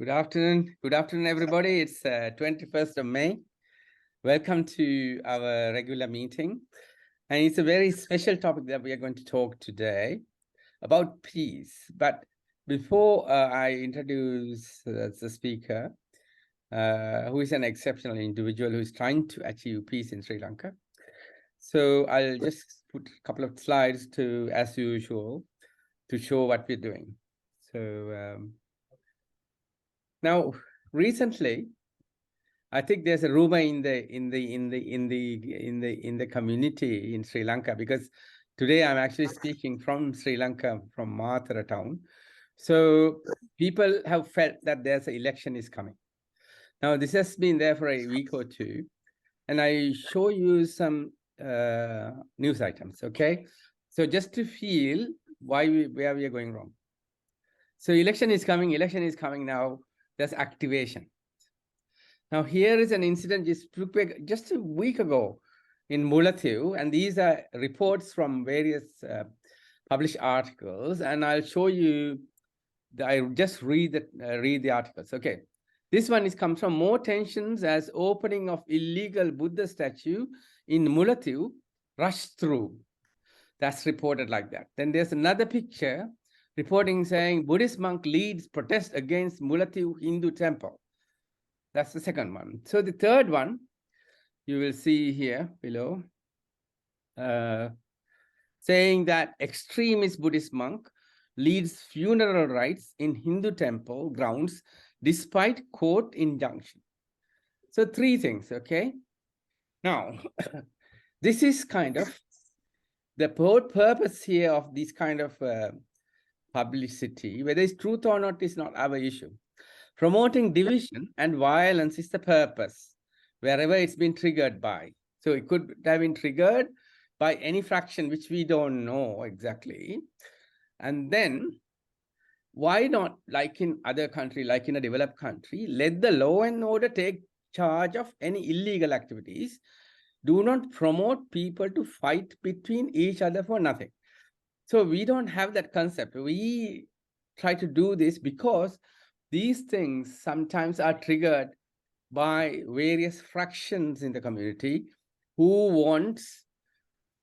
Good afternoon. Good afternoon, everybody. It's 21st of May. Welcome to our regular meeting. And it's a very special topic that we are going to talk today about peace. But before I introduce the speaker, who is an exceptional individual who is trying to achieve peace in Sri Lanka. So I'll just put a couple of slides to, as usual, to show what we're doing. So now, recently, I think there's a rumor in the community in Sri Lanka, because today I'm actually speaking from Sri Lanka, from Mathura town. So people have felt that there's an election is coming. Now this has been there for a week or two, and I show you some news items. Okay, so just to feel where we are going wrong. So election is coming now. There's activation. Now, here is an incident just a week ago in Mullatiu, and these are reports from various published articles, and I'll show you. I just read the articles. Okay, this one comes from more tensions as opening of illegal Buddha statue in Mullatiu rushed through. That's reported like that. Then there's another picture reporting saying Buddhist monk leads protest against Mullatiu Hindu temple. That's the second one. So the third one, you will see here below, saying that extremist Buddhist monk leads funeral rites in Hindu temple grounds despite court injunction. So three things, okay? Now, this is kind of the purpose here of this kind of publicity. Whether it's truth or not is not our issue. Promoting division and violence is the purpose, wherever it's been triggered by. So it could have been triggered by any fraction, which we don't know exactly. And then, why not, like in other country, like in a developed country, let the law and order take charge of any illegal activities. Do not promote people to fight between each other for nothing. So we don't have that concept. We try to do this because these things sometimes are triggered by various fractions in the community who wants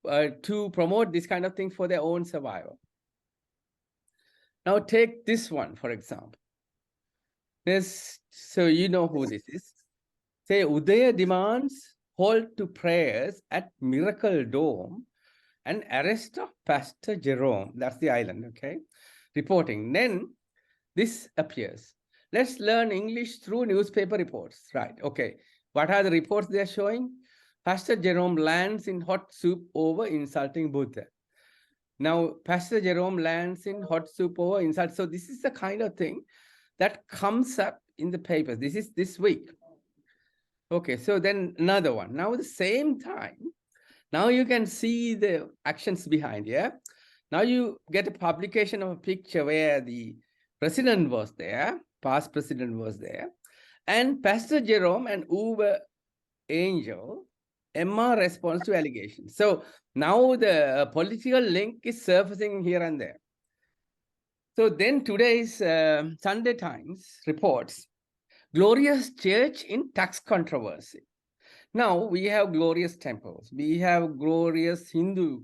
to promote this kind of thing for their own survival. Now take this one, for example. So you know who this is. Say Udaya demands halt to prayers at Miracle Dome and arrest of Pastor Jerome. That's the island, okay? Reporting. Then this appears. Let's learn English through newspaper reports. Right, okay. What are the reports they're showing? Pastor Jerome lands in hot soup over insulting Buddha. Now, Pastor Jerome lands in hot soup over insult. So this is the kind of thing that comes up in the papers. This is this week. Okay, so then another one. Now, at the same time, now you can see the actions behind, yeah? Now you get a publication of a picture where the president was there, past president was there, and Pastor Jerome and Uber Angel, Emma responds to allegations. So now the political link is surfacing here and there. So then today's Sunday Times reports, glorious church in tax controversy. Now we have glorious temples, we have glorious Hindu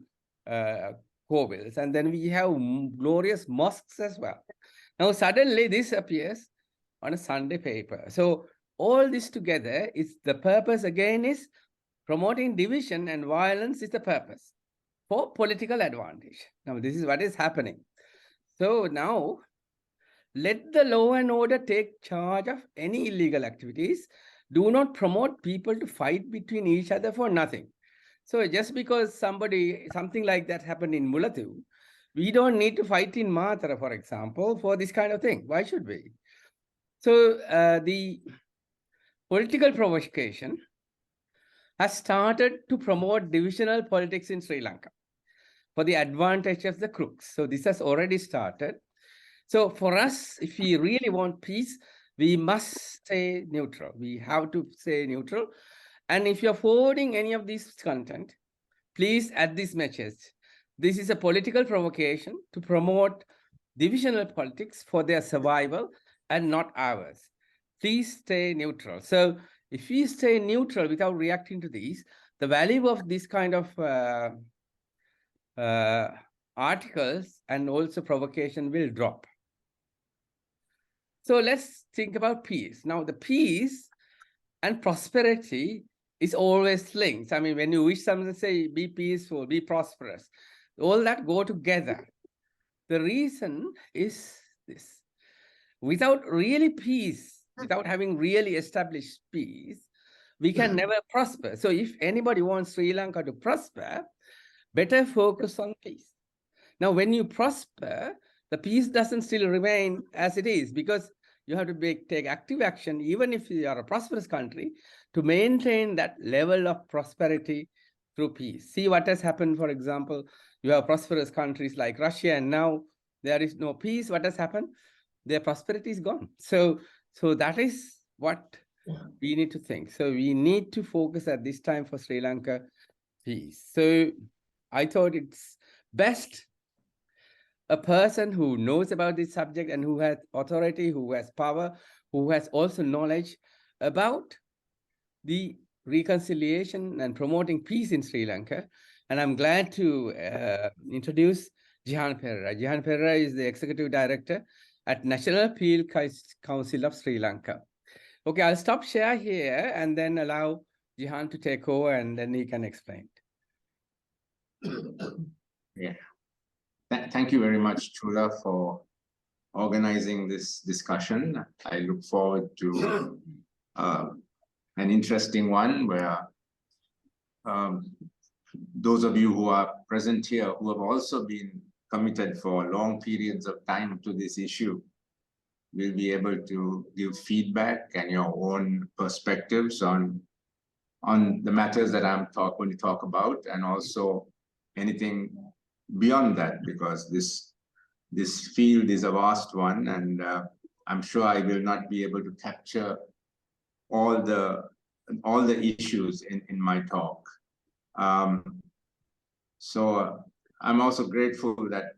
kovils, and then we have glorious mosques as well. Now suddenly this appears on a Sunday paper. So all this together is the purpose again is promoting division and violence is the purpose for political advantage. Now this is what is happening. So now let the law and order take charge of any illegal activities. Do not promote people to fight between each other for nothing. So just because something like that happened in Mullatiu, we don't need to fight in Mathura, for example, for this kind of thing. Why should we? So the political provocation has started to promote divisional politics in Sri Lanka for the advantage of the crooks. So this has already started. So for us, if we really want peace, we must stay neutral. We have to stay neutral. And if you're forwarding any of this content, please add this message. This is a political provocation to promote divisional politics for their survival and not ours. Please stay neutral. So if we stay neutral without reacting to these, the value of this kind of articles and also provocation will drop. So let's think about peace. Now, the peace and prosperity is always linked. I mean, when you wish someone to say, be peaceful, be prosperous, all that go together. The reason is this. Without really peace, without having really established peace, we can never prosper. So if anybody wants Sri Lanka to prosper, better focus on peace. Now, when you prosper, the peace doesn't still remain as it is, because you have to take active action, even if you are a prosperous country, to maintain that level of prosperity through peace. See what has happened, for example, you have prosperous countries like Russia, and now there is no peace. What has happened? Their prosperity is gone. So that is what we need to think. So we need to focus at this time for Sri Lanka peace. So I thought it's best a person who knows about this subject and who has authority, who has power, who has also knowledge about the reconciliation and promoting peace in Sri Lanka. And I'm glad to introduce Jehan Perera. Jehan Perera is the Executive Director at National Peace Council of Sri Lanka. Okay, I'll stop share here and then allow Jehan to take over, and then he can explain. Yeah. Thank you very much, Chula, for organizing this discussion. I look forward to an interesting one where those of you who are present here, who have also been committed for long periods of time to this issue, will be able to give feedback and your own perspectives on the matters that I'm going to talk about, and also anything beyond that, because this field is a vast one, and I'm sure I will not be able to capture all the issues in my talk. So I'm also grateful that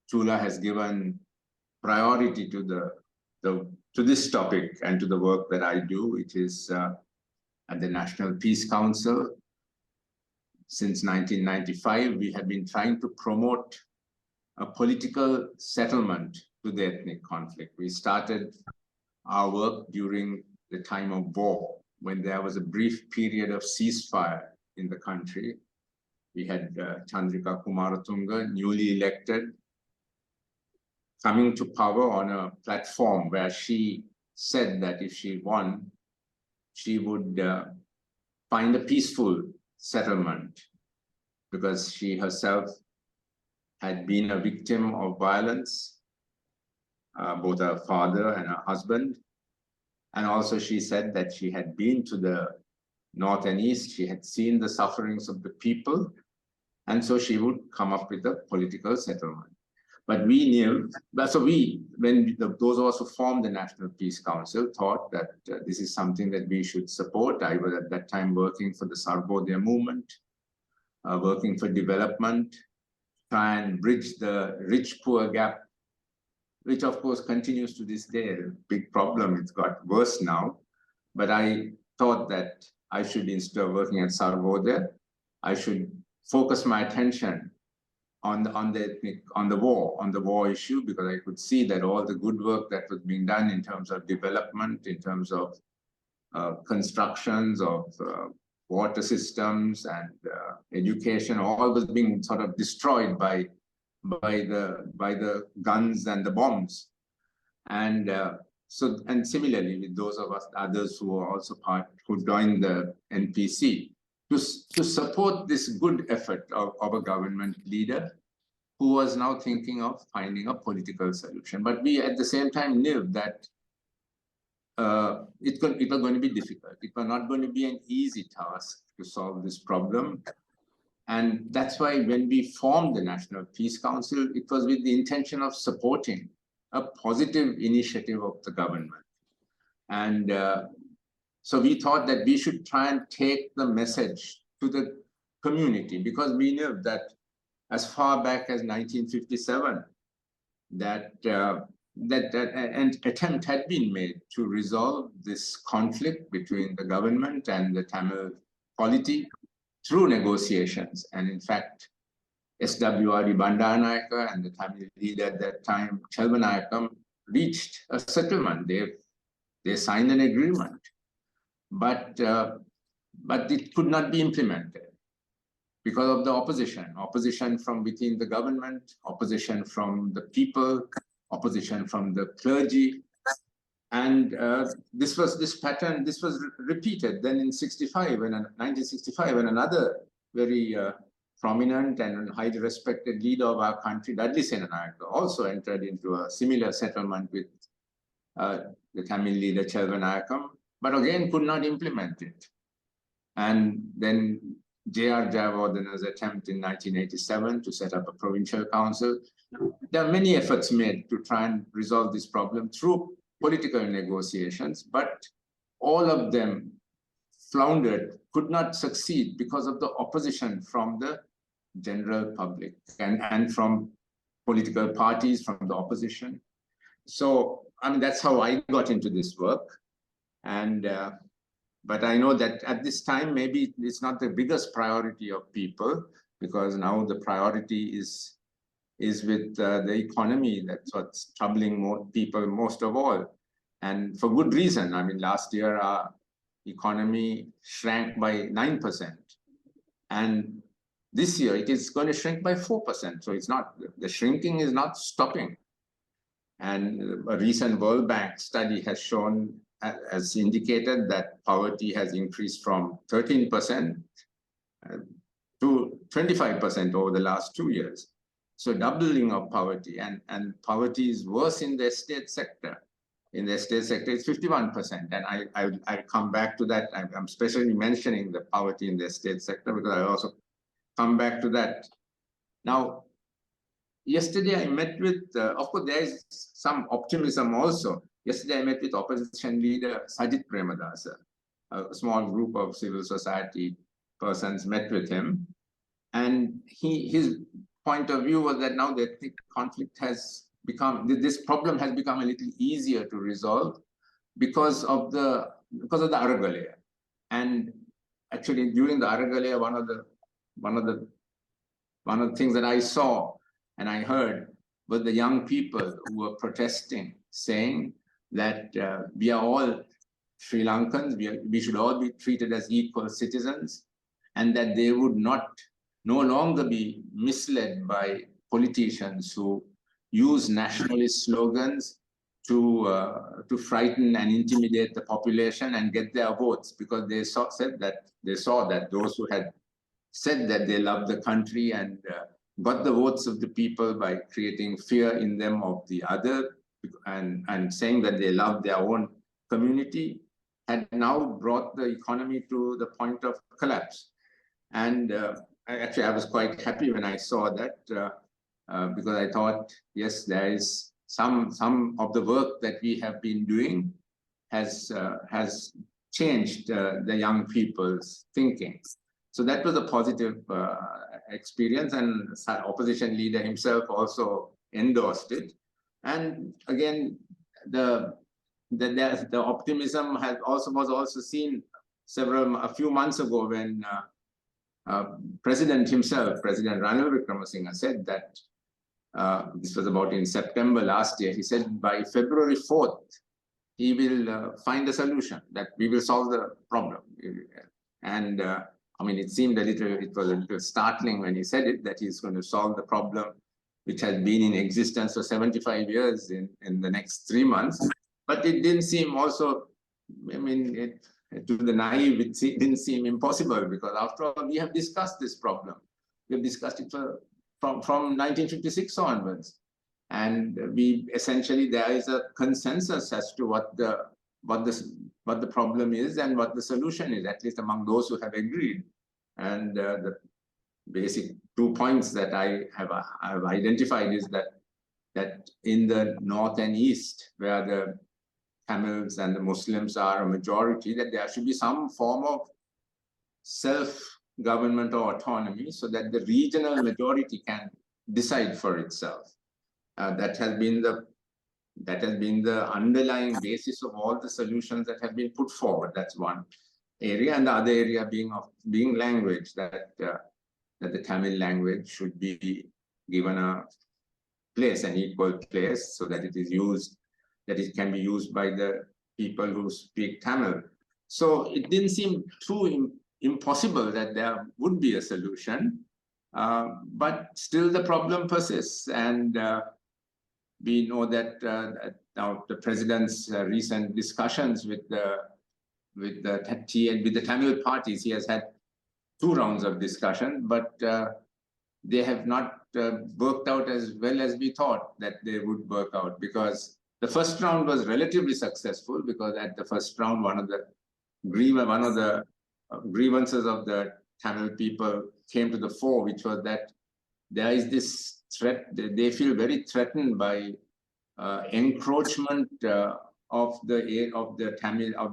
Chula has given priority to this topic and to the work that I do, which is at the National Peace Council. Since 1995, we have been trying to promote a political settlement to the ethnic conflict. We started our work during the time of war, when there was a brief period of ceasefire in the country. We had Chandrika Kumaratunga, newly elected, coming to power on a platform where she said that if she won, she would find a peaceful settlement, because she herself had been a victim of violence, both her father and her husband. And also she said that she had been to the north and east, she had seen the sufferings of the people, and so she would come up with a political settlement. But we knew, so those of us who formed the National Peace Council thought that this is something that we should support. I was at that time working for the Sarvodaya movement, working for development, try and bridge the rich-poor gap, which of course continues to this day. A big problem, it's got worse now. But I thought that I should, instead of working at Sarvodaya, I should focus my attention on the war issue, because I could see that all the good work that was being done in terms of development, in terms of constructions of water systems and education, all was being sort of destroyed by the guns and the bombs. And and similarly with those of us, others who are also who joined the NPC, to support this good effort of a government leader who was now thinking of finding a political solution. But we at the same time knew that it was going to be difficult. It was not going to be an easy task to solve this problem. And that's why when we formed the National Peace Council, it was with the intention of supporting a positive initiative of the government. And so we thought that we should try and take the message to the community, because we knew that as far back as 1957, that an attempt had been made to resolve this conflict between the government and the Tamil polity through negotiations. And in fact, SWRD Bandaranaike and the Tamil leader at that time, Chelvanayakam, reached a settlement. They signed an agreement, but it could not be implemented because of the opposition from within the government, opposition from the people, opposition from the clergy. And this pattern was repeated then in 1965, when another very prominent and highly respected leader of our country, Dudley Senanayake, also entered into a similar settlement with the Tamil leader Chelvanayakam, but again could not implement it. And then J.R. Jayawardena's attempt in 1987 to set up a provincial council. There are many efforts made to try and resolve this problem through political negotiations, but all of them floundered, could not succeed because of the opposition from the general public and from political parties, from the opposition. So, I mean, that's how I got into this work. And but I know that at this time, maybe it's not the biggest priority of people, because now the priority is with the economy. That's what's troubling more people most of all. And for good reason. I mean, last year, our economy shrank by 9%. And this year, it is going to shrink by 4%. So it's not, the shrinking is not stopping. And a recent World Bank study has shown, has indicated that poverty has increased from 13% to 25% over the last 2 years. So doubling of poverty, and poverty is worse in the estate sector. In the estate sector, it's 51%. And I come back to that. I'm especially mentioning the poverty in the estate sector because I also come back to that. Now, yesterday I met with, of course, there is some optimism also. Yesterday I met with opposition leader Sajith Premadasa. A small group of civil society persons met with him. And his point of view was that now the ethnic conflict has become, this problem has become a little easier to resolve because of the Aragalaya. And actually during the Aragalaya, one of the things that I saw and I heard was the young people who were protesting, saying that we are all Sri Lankans, we should all be treated as equal citizens, and that they would no longer be misled by politicians who use nationalist slogans to frighten and intimidate the population and get their votes, because they saw that those who had said that they love the country and got the votes of the people by creating fear in them of the other and saying that they love their own community, had now brought the economy to the point of collapse. And I was quite happy when I saw that because I thought, yes, there is some of the work that we have been doing has changed the young people's thinking. So that was a positive experience, and the opposition leader himself also endorsed it. And again, the optimism was also seen a few months ago when President himself, President Ranil Wickremesinghe, said that this was about in September last year. He said by February 4th, he will find a solution, that we will solve the problem. And I mean, it was a little startling when he said it, that he's going to solve the problem which has been in existence for 75 years in the next 3 months. But it didn't seem also, I mean, to the naive, it didn't seem impossible, because after all, we have discussed this problem. We have discussed it from 1956 onwards. And there is a consensus as to what the problem is and what the solution is, at least among those who have agreed. And the basic 2 points that I have identified is that in the north and east, where the Tamils and the Muslims are a majority, that there should be some form of self-government or autonomy, so that the regional majority can decide for itself. That has been that has been the underlying basis of all the solutions that have been put forward. That's one area, and the other area being language, that the Tamil language should be given a place, an equal place, so that it is used, that it can be used by the people who speak Tamil. So it didn't seem too impossible that there would be a solution, but still the problem persists. And we know that now the president's recent discussions with the Tamil parties, he has had 2 rounds of discussion, but they have not worked out as well as we thought that they would work out, because the first round was relatively successful, because at the first round, one of the grievances of the Tamil people came to the fore, which was that there is this threat. They feel very threatened by encroachment of the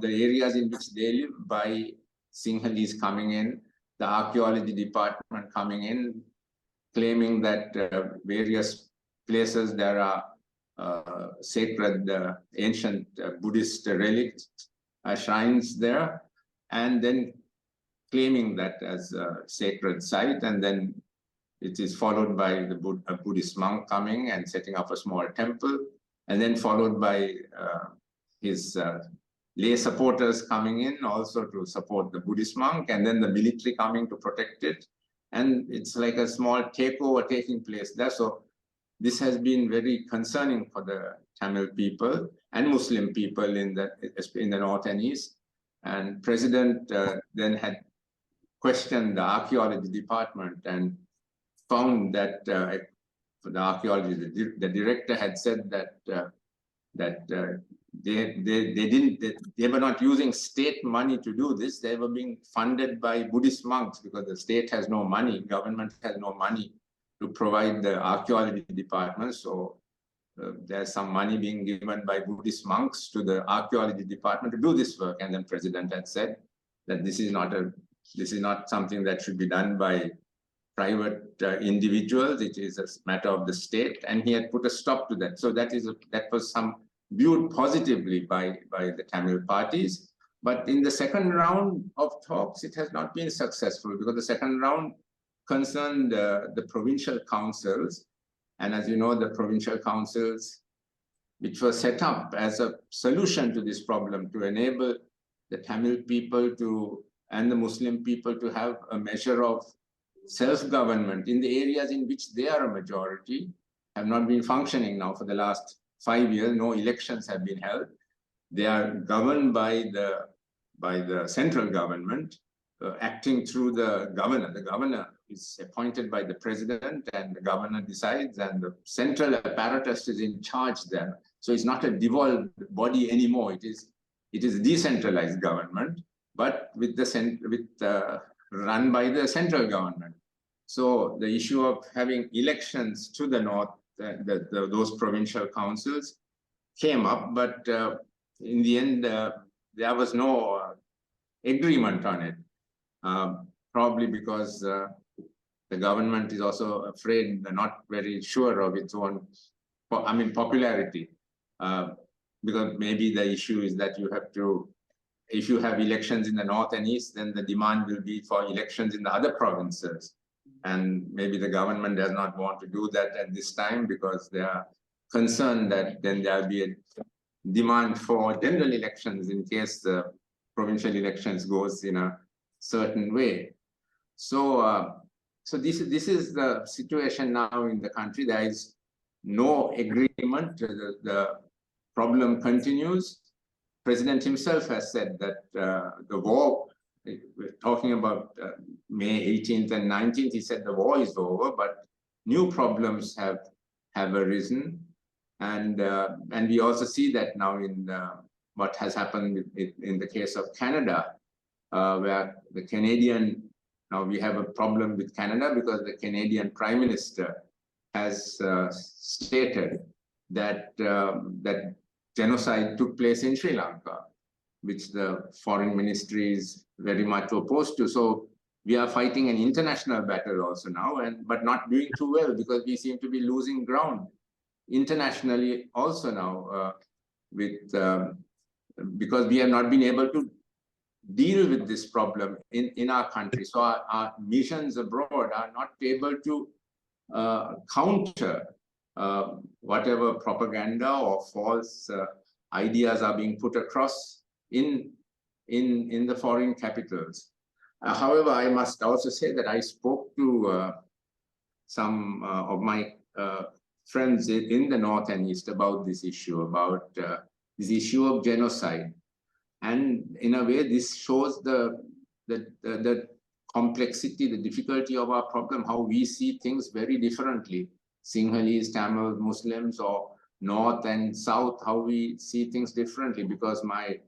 areas in which they live by Sinhalese coming in, the archaeology department coming in, claiming that various places there are sacred ancient Buddhist relics, shrines there, and then claiming that as a sacred site, and then it is followed by a Buddhist monk coming and setting up a small temple, and then followed by his lay supporters coming in also to support the Buddhist monk, and then the military coming to protect it. And it's like a small takeover taking place there. So this has been very concerning for the Tamil people and Muslim people in the north and east. And President then had questioned the archaeology department and found that for the archaeology, the director had said that they were not using state money to do this. They were being funded by Buddhist monks, because the state has no money, government has no money to provide the archaeology department. So there's some money being given by Buddhist monks to the archaeology department to do this work. And then President had said that this is not something that should be done by private individuals. It is a matter of the state, and he had put a stop to that. So that was viewed positively by the Tamil parties. But in the second round of talks, it has not been successful, because the second round concerned the provincial councils. And as you know, the provincial councils, which were set up as a solution to this problem, to enable the Tamil people and the Muslim people to have a measure of self-government in the areas in which they are a majority, have not been functioning now for the last 5 years. No elections have been held. They are governed by the central government, acting through the governor. The governor is appointed by the president, and the governor decides, and the central apparatus is in charge there. So it's not a devolved body anymore. It is decentralized government, but run by the central government. So the issue of having elections to the north, those provincial councils came up, but in the end, there was no agreement on it, probably because the government is also afraid, not very sure of its own, popularity, because maybe the issue is that if you have elections in the north and east, then the demand will be for elections in the other provinces. And maybe the government does not want to do that at this time, because they are concerned that then there'll be a demand for general elections in case the provincial elections goes in a certain way. So this is the situation now in the country. There is no agreement. The problem continues. President himself has said that the war, we're talking about May 18th and 19th, he said the war is over, but new problems have arisen. And we also see that now in what has happened in the case of Canada, where the Canadian, now we have a problem with Canada because the Canadian Prime Minister has stated that that genocide took place in Sri Lanka, which the foreign ministry is very much opposed to. So we are fighting an international battle also now, but not doing too well, because we seem to be losing ground internationally also now because we have not been able to deal with this problem in our country. So our missions abroad are not able to counter whatever propaganda or false ideas are being put across in the foreign capitals. However, I must also say that I spoke to some of my friends in the North and East about this issue of genocide. And in a way, this shows the complexity, the difficulty of our problem, how we see things very differently. Sinhalese, Tamils, Muslims, or North and South, how we see things differently. Because my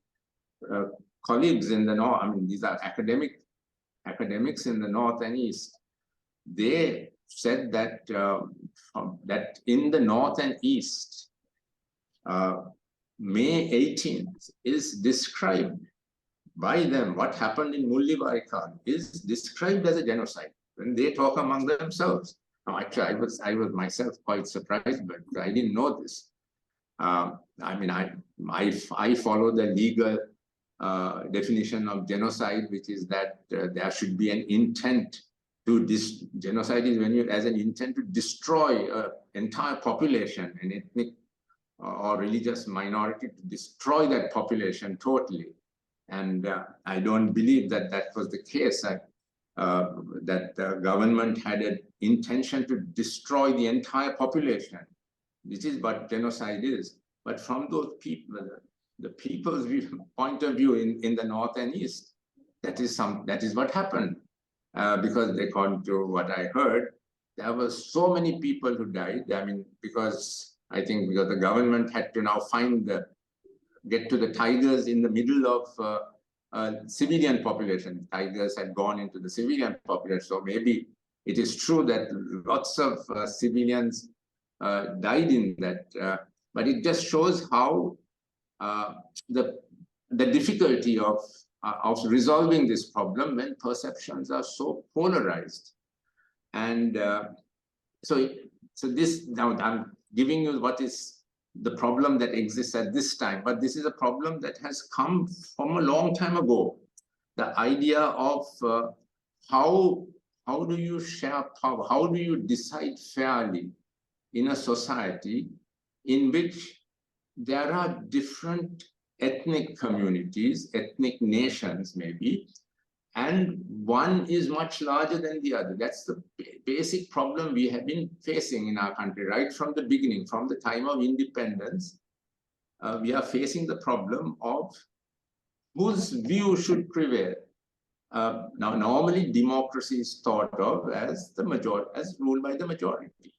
colleagues in the North, I mean, these are academics in the North and East, they said that that in the North and East, May 18th is described by them. What happened in Mullivarikan is described as a genocide when they talk among themselves. Now, actually, I was myself quite surprised, but I didn't know this. I mean, I follow the legal definition of genocide, which is that there should be an intent to genocide is when you as an intent to destroy an entire population, an ethnic or religious minority, to destroy that population totally. And I don't believe that that was the case, that the government had an intention to destroy the entire population. This is what genocide is. But from those people, the people's point of view in the North and East, that is what happened. Because according to what I heard, there were so many people who died. I mean, because the government had to now get to the tigers in the middle of civilian population. Tigers had gone into the civilian population. So maybe it is true that lots of civilians died in that. But it just shows how the difficulty of resolving this problem when perceptions are so polarized. And so this, now I'm giving you what is the problem that exists at this time, but this is a problem that has come from a long time ago. The idea of how do you share power? How do you decide fairly in a society in which there are different ethnic communities, ethnic nations maybe, and one is much larger than the other? That's the basic problem we have been facing in our country right from the beginning, from the time of independence. We are facing the problem of whose view should prevail. Now, normally democracy is thought of as ruled by the majority.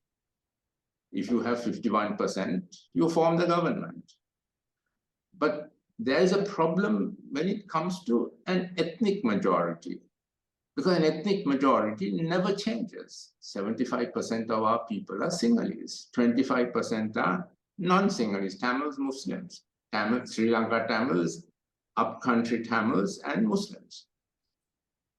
If you have 51%, you form the government. But there is a problem when it comes to an ethnic majority, because an ethnic majority never changes. 75% of our people are Sinhalese, 25% are non-Sinhalese, Tamils, Muslims, Sri Lanka Tamils, upcountry Tamils, and Muslims.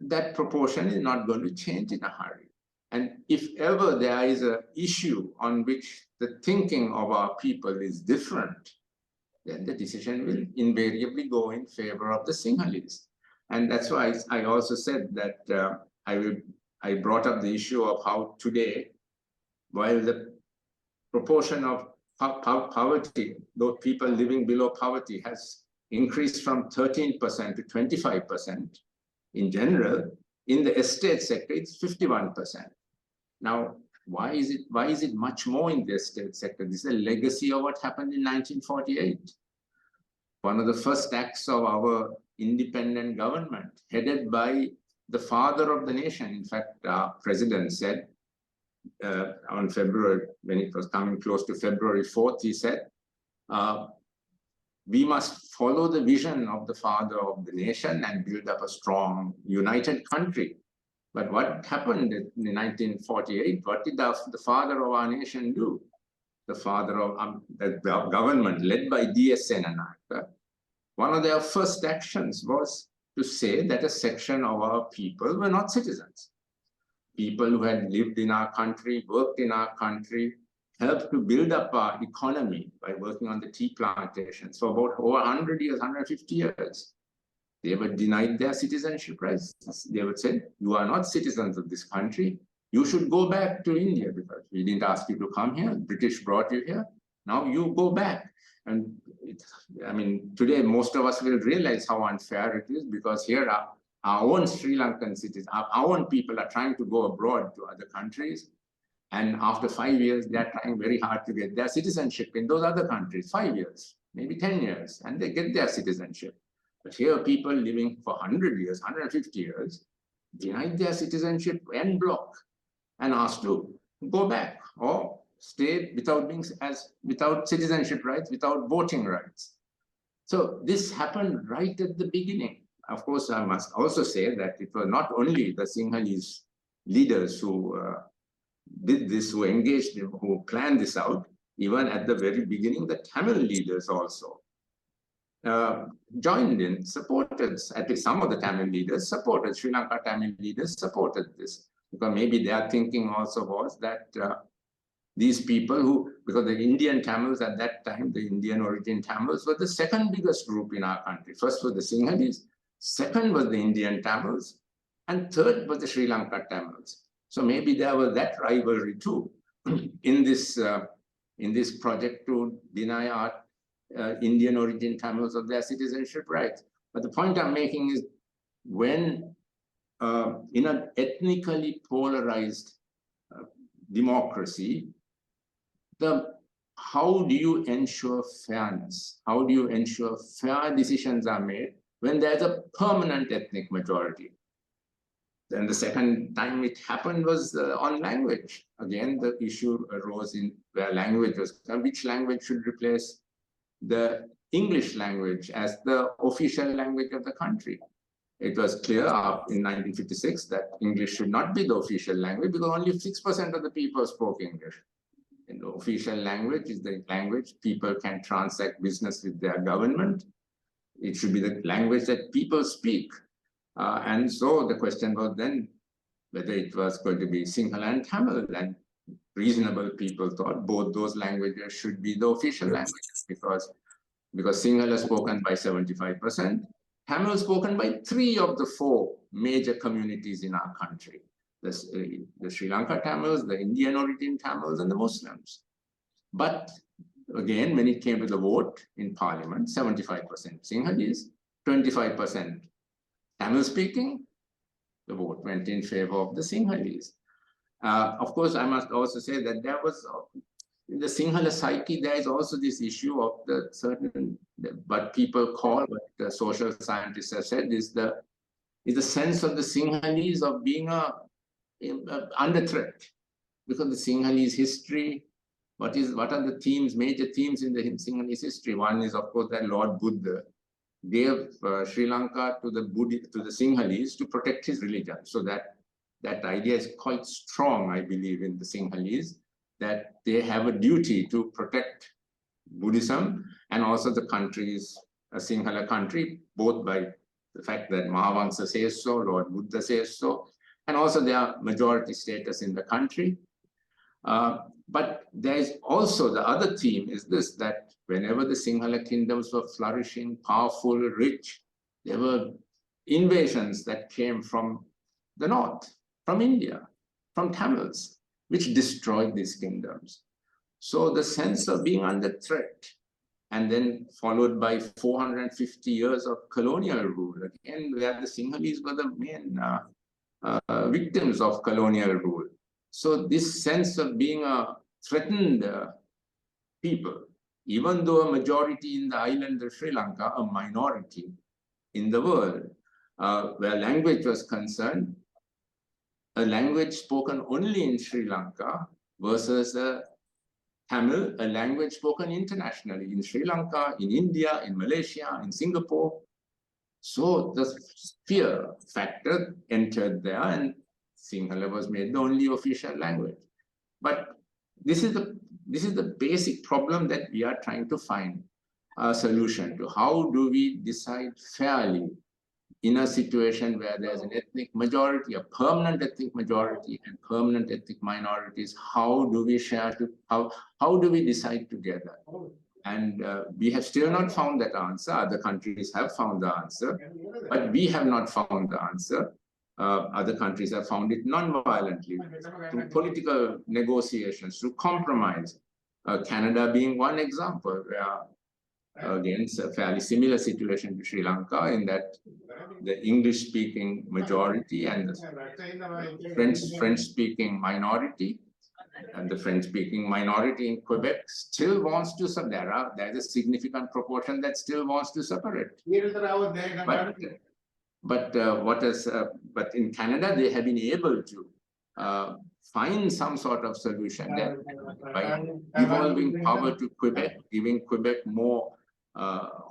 That proportion is not going to change in a hurry. And if ever there is an issue on which the thinking of our people is different, then the decision will invariably go in favor of the Sinhalese. And that's why I also said that I brought up the issue of how today, while the proportion of poverty, those people living below poverty, has increased from 13% to 25% in general, in the estate sector, it's 51%. Now, why is it much more in the estate sector? This is a legacy of what happened in 1948. One of the first acts of our independent government, headed by the father of the nation. In fact, our president said on February, when it was coming close to February 4th, he said, we must follow the vision of the father of the nation and build up a strong, united country. But what happened in 1948? What did the father of our nation do? The father of the government led by D.S. Senanayake, one of their first actions was to say that a section of our people were not citizens. People who had lived in our country, worked in our country, helped to build up our economy by working on the tea plantations for about over 100 years, 150 years. They were denied their citizenship rights. They would say, you are not citizens of this country. You should go back to India because we didn't ask you to come here. British brought you here. Now you go back. And I mean, today, most of us will realize how unfair it is because here our own Sri Lankan citizens, our own people are trying to go abroad to other countries. And after 5 years, they're trying very hard to get their citizenship in those other countries, 5 years, maybe 10 years, and they get their citizenship. But here, people living for 100 years, 150 years, denied their citizenship en bloc and asked to go back or stay without citizenship rights, without voting rights. So this happened right at the beginning. Of course, I must also say that it was not only the Sinhalese leaders who did this, who engaged, who planned this out. Even at the very beginning, the Tamil leaders also joined in, supported, at least some of the Tamil leaders supported, Sri Lanka Tamil leaders supported this. Because maybe their thinking also was that these people who, because the Indian Tamils at that time, the Indian origin Tamils were the second biggest group in our country. First was the Sinhalese, second was the Indian Tamils, and third was the Sri Lanka Tamils. So maybe there was that rivalry too in this project to deny our Indian origin Tamils of their citizenship rights. But the point I'm making is when in an ethnically polarized democracy, how do you ensure fairness? How do you ensure fair decisions are made when there's a permanent ethnic majority? Then the second time it happened was on language. Again, the issue arose in where language was, which language should replace the English language as the official language of the country. It was clear in 1956 that English should not be the official language because only 6% of the people spoke English. And the official language is the language people can transact business with their government. It should be the language that people speak. And so the question was then whether it was going to be Sinhala and Tamil, and reasonable people thought both those languages should be the official languages because Sinhala spoken by 75%, Tamil spoken by 3 of the 4 major communities in our country, the Sri Lanka Tamils, the Indian origin Tamils, and the Muslims. But again, when it came to the vote in parliament, 75% Sinhalese, 25% Tamil speaking, the vote went in favor of the Sinhalese. Of course, I must also say that there was, in the Sinhala psyche, there is also this issue of the certain, what people call, what the social scientists have said, is the sense of the Sinhalese of being under threat. Because the Sinhalese history, what are the themes, major themes in the Sinhalese history? One is, of course, that Lord Buddha gave Sri Lanka to the Sinhalese to protect his religion. So that idea is quite strong, I believe, in the Sinhalese, that they have a duty to protect Buddhism and also the country's Sinhala country, both by the fact that Mahavamsa says so, Lord Buddha says so, and also their majority status in the country. But there is also the other theme is this, that whenever the Sinhala kingdoms were flourishing, powerful, rich, there were invasions that came from the north, from India, from Tamils, which destroyed these kingdoms. So the sense of being under threat, and then followed by 450 years of colonial rule, again, where the Sinhalese were the main victims of colonial rule. So this sense of being a threatened people, even though a majority in the island of Sri Lanka, a minority in the world, where language was concerned, a language spoken only in Sri Lanka versus Tamil, a language spoken internationally in Sri Lanka, in India, in Malaysia, in Singapore. So the fear factor entered there, and Sinhala was made the only official language. But this is the basic problem that we are trying to find a solution to. How do we decide fairly in a situation where there's an ethnic majority, a permanent ethnic majority and permanent ethnic minorities, how do we how do we decide together? And we have still not found that answer. Other countries have found the answer, but we have not found the answer. Other countries have found it non-violently, through political negotiations, through compromise. Canada being one example, where again, it's a fairly similar situation to Sri Lanka in that the English-speaking majority and the French-speaking minority, and the French-speaking minority in Quebec still wants to separate. There's a significant proportion that still wants to separate. But in Canada, they have been able to find some sort of solution that by devolving power to Quebec, giving Quebec more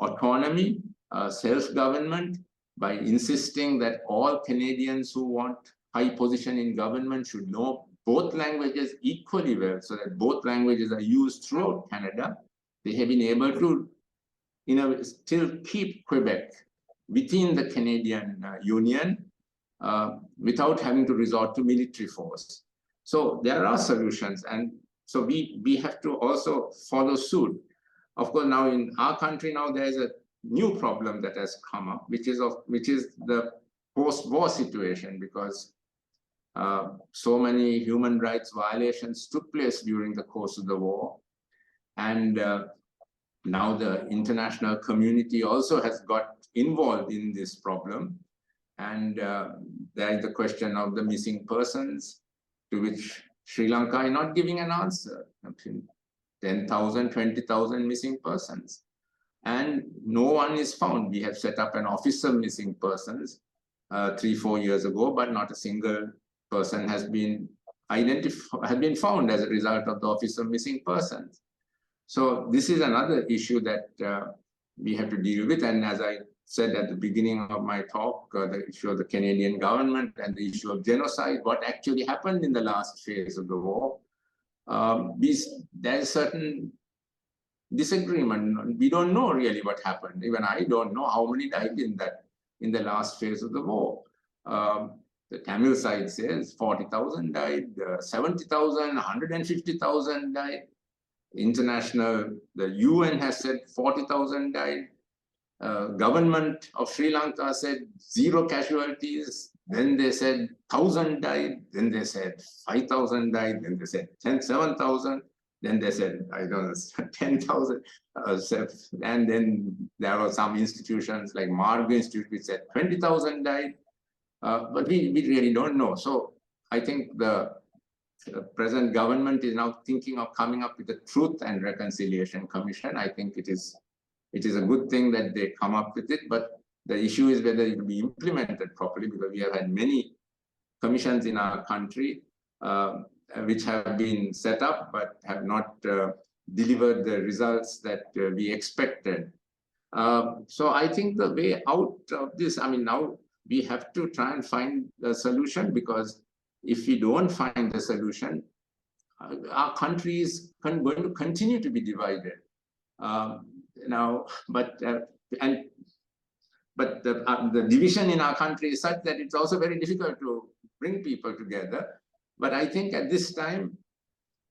autonomy, self-government, by insisting that all Canadians who want high position in government should know both languages equally well, so that both languages are used throughout Canada. They have been able to, still keep Quebec within the Canadian Union without having to resort to military force. So there are solutions, and so we have to also follow suit. Of course, now in our country, now there is a new problem that has come up, which is the post-war situation, because so many human rights violations took place during the course of the war, and now the international community also has got involved in this problem, and there is the question of the missing persons, to which Sri Lanka is not giving an answer. 10,000, 20,000 missing persons, and no one is found. We have set up an office of missing persons 3-4 years ago, but not a single person has been found as a result of the office of missing persons. So this is another issue that we have to deal with, and as I said at the beginning of my talk, the issue of the Canadian government and the issue of genocide, what actually happened in the last phase of the war. There's certain disagreement. We don't know really what happened. Even I don't know how many died in the last phase of the war. The Tamil side says 40,000 died, 70,000, 150,000 died. The UN has said 40,000 died. Government of Sri Lanka said 0 casualties. Then they said 1,000 died. Then they said 5,000 died. Then they said 7,000. Then they said, I don't know, 10,000. And then there were some institutions like Marg Institute which said 20,000 died. But we really don't know. So I think the present government is now thinking of coming up with a Truth and Reconciliation Commission. I think it is a good thing that they come up with it, but the issue is whether it will be implemented properly, because we have had many commissions in our country which have been set up but have not delivered the results that we expected. So I think the way out of this, now we have to try and find a solution, because if we don't find the solution, our country is going to continue to be divided. But the division in our country is such that it's also very difficult to bring people together. But I think at this time,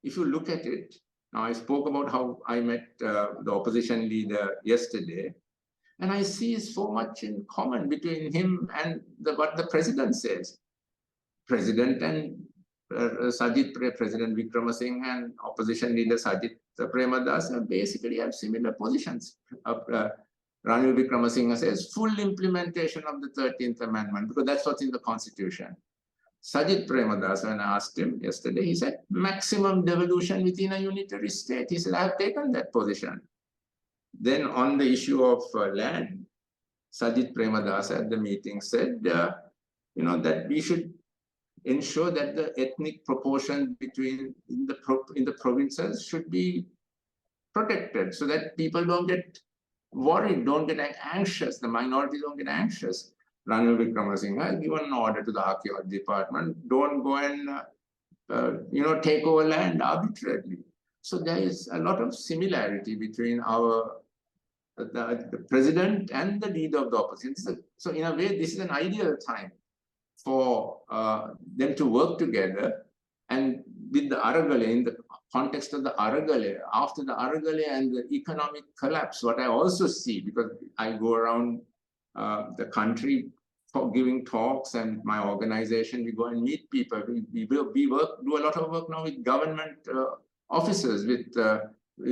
if you look at it, now I spoke about how I met the opposition leader yesterday, and I see so much in common between him and what the president says. President and President Wickremesinghe and opposition leader Sajith Premadasa basically have similar positions. Ranil Wickremesinghe says full implementation of the 13th Amendment, because that's what's in the Constitution. Sajith Premadasa, when I asked him yesterday, he said maximum devolution within a unitary state. He said, I have taken that position. Then on the issue of land, Sajith Premadasa at the meeting said, that we should ensure that the ethnic proportion in the provinces should be protected, so that people don't get worried, don't get anxious, the minorities don't get anxious. Ranil Wickremesinghe has given an order to the archaeology department, don't go and take over land arbitrarily. So there is a lot of similarity between our the president and the leader of the opposition. So in a way, this is an ideal time for them to work together. And with the Aragale, in the context of the Aragale, after the Aragale and the economic collapse, what I also see, because I go around the country for giving talks, and my organization, we go and meet people. We do a lot of work now with government officers, with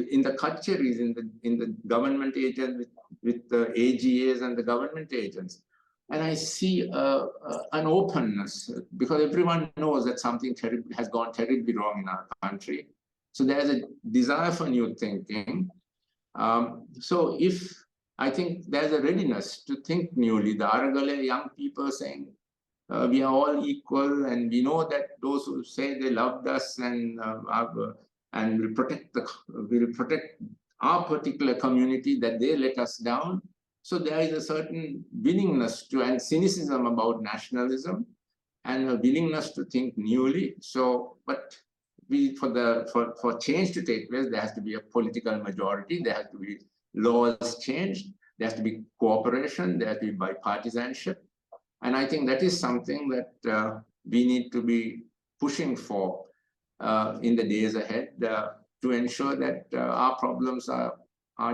in the Kacheris, in the government agents, with the AGAs and the government agents. And I see an openness, because everyone knows that something terrible has gone terribly wrong in our country. So there's a desire for new thinking. So if I think there's a readiness to think newly, the Aragale young people saying, we are all equal, and we know that those who say they loved us and will protect our particular community, that they let us down. So there is a certain willingness to, and cynicism about nationalism, and a willingness to think newly. So, but for change to take place, there has to be a political majority, there has to be laws changed, there has to be cooperation, there has to be bipartisanship. And I think that is something that we need to be pushing for in the days ahead, to ensure that our problems are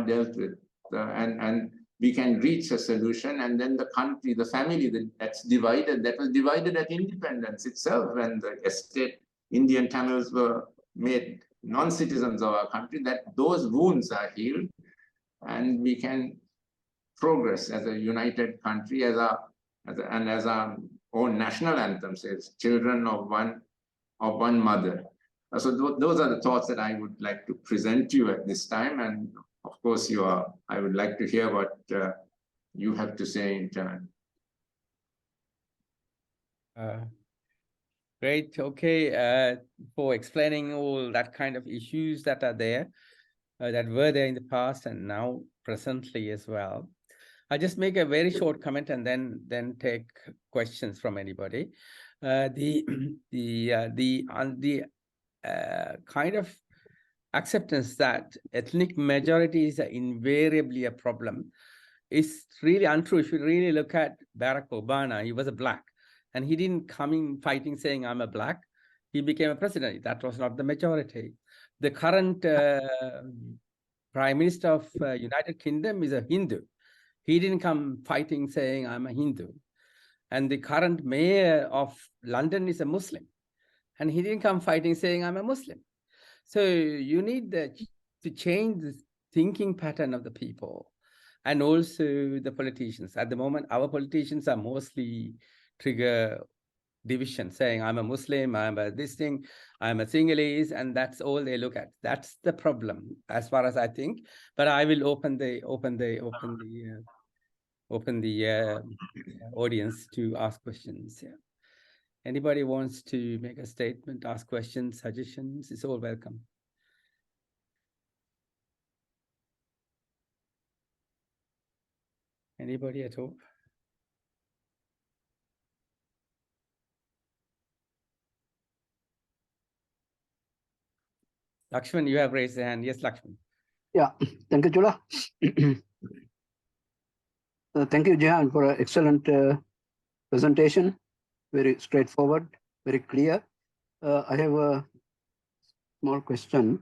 dealt with, and we can reach a solution. And then the country, the family that was divided at independence itself, when the estate Indian Tamils were made non-citizens of our country, that those wounds are healed, and we can progress as a united country, as our own national anthem says, children of one mother. So those are the thoughts that I would like to present to you at this time. And of course, I would like to hear what you have to say in turn. Great. Okay. For explaining all that kind of issues that are there, that were there in the past and now presently as well. I'll just make a very short comment and then take questions from anybody. The kind of acceptance that ethnic majorities are invariably a problem is really untrue. If you really look at Barack Obama, he was a black, and he didn't come in fighting saying I'm a black. He became a president. That was not the majority. The current Prime Minister of United Kingdom is a Hindu. He didn't come fighting saying I'm a Hindu. And the current mayor of London is a Muslim, and he didn't come fighting saying I'm a Muslim. So you need to change the thinking pattern of the people, and also the politicians. At the moment, our politicians are mostly trigger division, saying I'm a Muslim, I'm a this thing, I'm a Sinhalese, and that's all they look at. That's the problem, as far as I think. But I will open the audience to ask questions. Yeah. Anybody wants to make a statement, ask questions, suggestions, it's all welcome. Anybody at all? Lakshman, you have raised the hand. Yes, Lakshman. Yeah, thank you, Chula. Thank you, Jehan, for an excellent presentation. Very straightforward, very clear. I have a small question.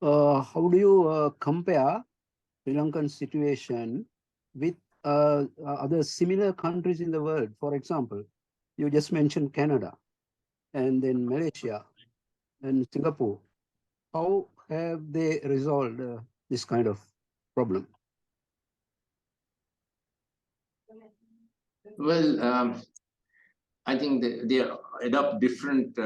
How do you compare Sri Lankan situation with other similar countries in the world? For example, you just mentioned Canada, and then Malaysia and Singapore. How have they resolved this kind of problem? Well, I think they adopt different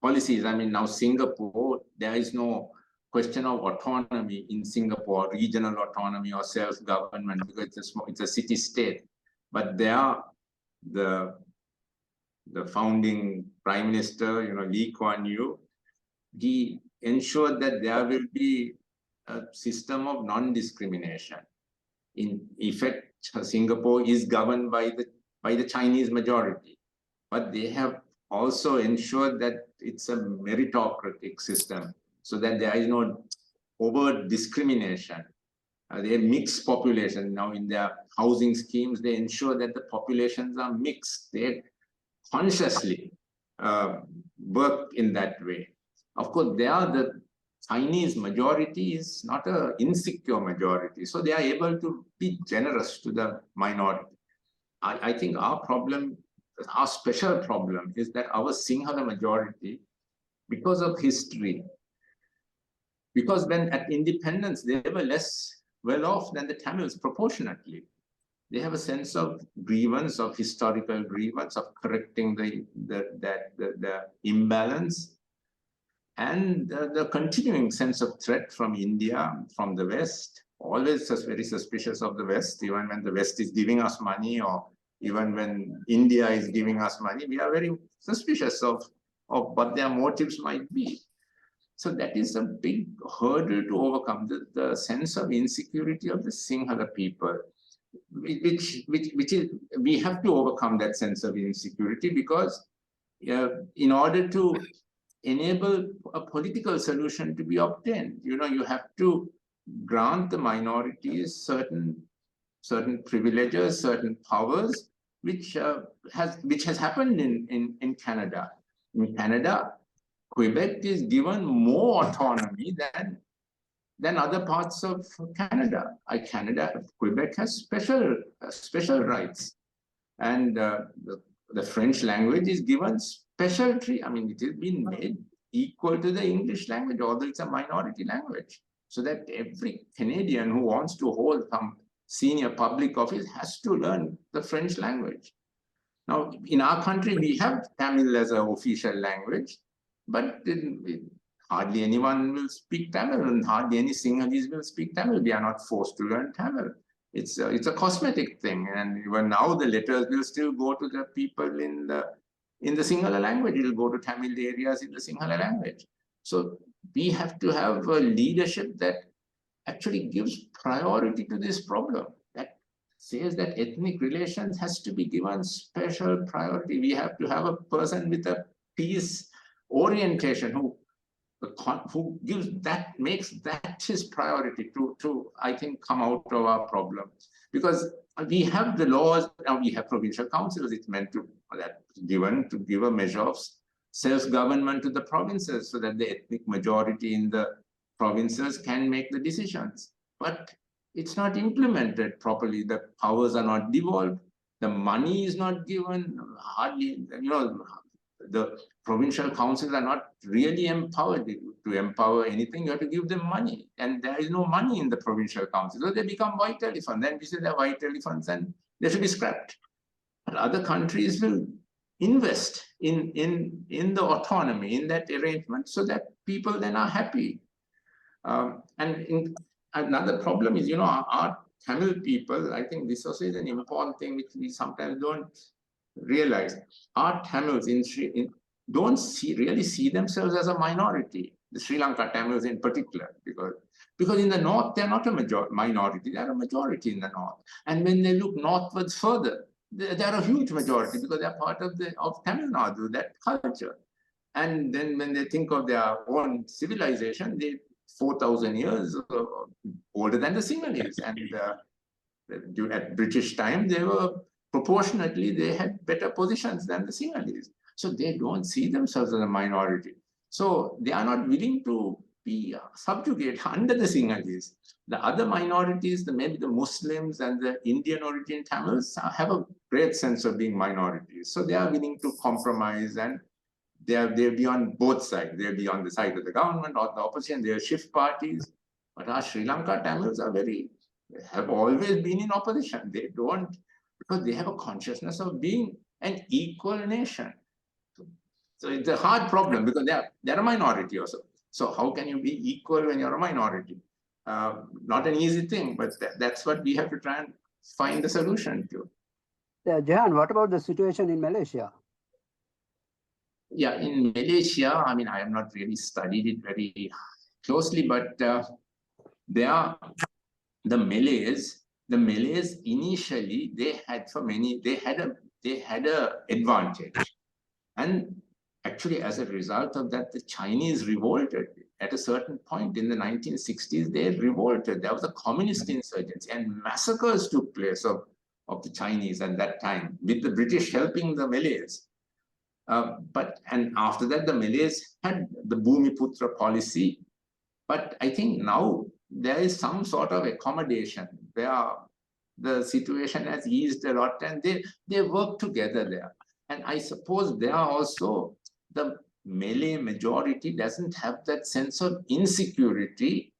policies. I mean, now Singapore, there is no question of autonomy in Singapore, regional autonomy or self-government, because it's a city-state. But there, the founding prime minister, Lee Kuan Yew, he ensured that there will be a system of non-discrimination. In effect, Singapore is governed by the Chinese majority, but they have also ensured that it's a meritocratic system, so that there is no overt discrimination. They mix population. Now in their housing schemes, they ensure that the populations are mixed. They consciously work in that way. Of course, the Chinese majority is not an insecure majority, so they are able to be generous to the minority. I think our problem, our special problem, is that our Sinhala majority, because of history, because when at independence they were less well off than the Tamils proportionately. They have a sense of grievance, of historical grievance, of correcting the imbalance, and the continuing sense of threat from India, from the West. Always very suspicious of the West, even when the West is giving us money, or even when India is giving us money, we are very suspicious of what their motives might be. So that is a big hurdle to overcome, the sense of insecurity of the Sinhala people, which is, we have to overcome that sense of insecurity, because in order to enable a political solution to be obtained, you have to grant the minorities certain privileges, certain powers, which has happened in Canada. In Canada, Quebec is given more autonomy than other parts of Canada. Quebec has special rights, and the French language is given special treatment. I mean, it has been made equal to the English language, although it's a minority language, so that every Canadian who wants to hold some senior public office has to learn the French language. Now, in our country, we have Tamil as an official language, but hardly anyone will speak Tamil, and hardly any Sinhalese will speak Tamil. We are not forced to learn Tamil. It's a cosmetic thing, and even now the letters will still go to the people in the Sinhala language. It will go to Tamil areas in the Sinhala language. So we have to have a leadership that actually gives priority to this problem, that says that ethnic relations has to be given special priority. We have to have a person with a peace orientation who makes that his priority to I think come out of our problem. Because we have the laws, now we have provincial councils. It's meant to give a measure of self-government to the provinces, so that the ethnic majority in the provinces can make the decisions. But it's not implemented properly. The powers are not devolved. The money is not given. Hardly, the provincial councils are not really empowered. To empower anything, you have to give them money, and there is no money in the provincial council, so they become white elephants. Then we say they're white elephants and they should be scrapped. But other countries will invest in the autonomy, in that arrangement, so that people then are happy. Another problem is, our Tamil people, I think this also is an important thing which we sometimes don't realize. Our Tamils don't really see themselves as a minority, the Sri Lanka Tamils in particular, because in the north, they're not a minority, they're a majority in the north. And when they look northwards further, they're a huge majority, because they're part of Tamil Nadu, that culture. And then when they think of their own civilization, they 4,000 years older than the Sinhalese. And at British time, they had better positions than the Sinhalese. So they don't see themselves as a minority. So they are not willing to be subjugated under the Sinhalese. The other minorities, maybe the Muslims and the Indian origin Tamils, have a great sense of being minorities. So they are willing to compromise, and they'll be on both sides. They'll be on the side of the government or the opposition. They'll shift parties. But our Sri Lanka Tamils have always been in opposition. They don't, because they have a consciousness of being an equal nation. So it's a hard problem, because they're a minority also. So how can you be equal when you're a minority? Not an easy thing, but that's what we have to try and find the solution to. Yeah, Jehan, what about the situation in Malaysia? Yeah, in Malaysia, I mean, I have not really studied it very closely, but the Malays initially, they had a advantage. And actually, as a result of that, the Chinese revolted. at a certain point in the 1960s, they revolted. There was a communist insurgency and massacres took place of the Chinese at that time, with the British helping the Malays. And after that, the Malays had the Bhumiputra policy. But I think now there is some sort of accommodation where the situation has eased a lot and they work together there. And I suppose there are also the Malay majority doesn't have that sense of insecurity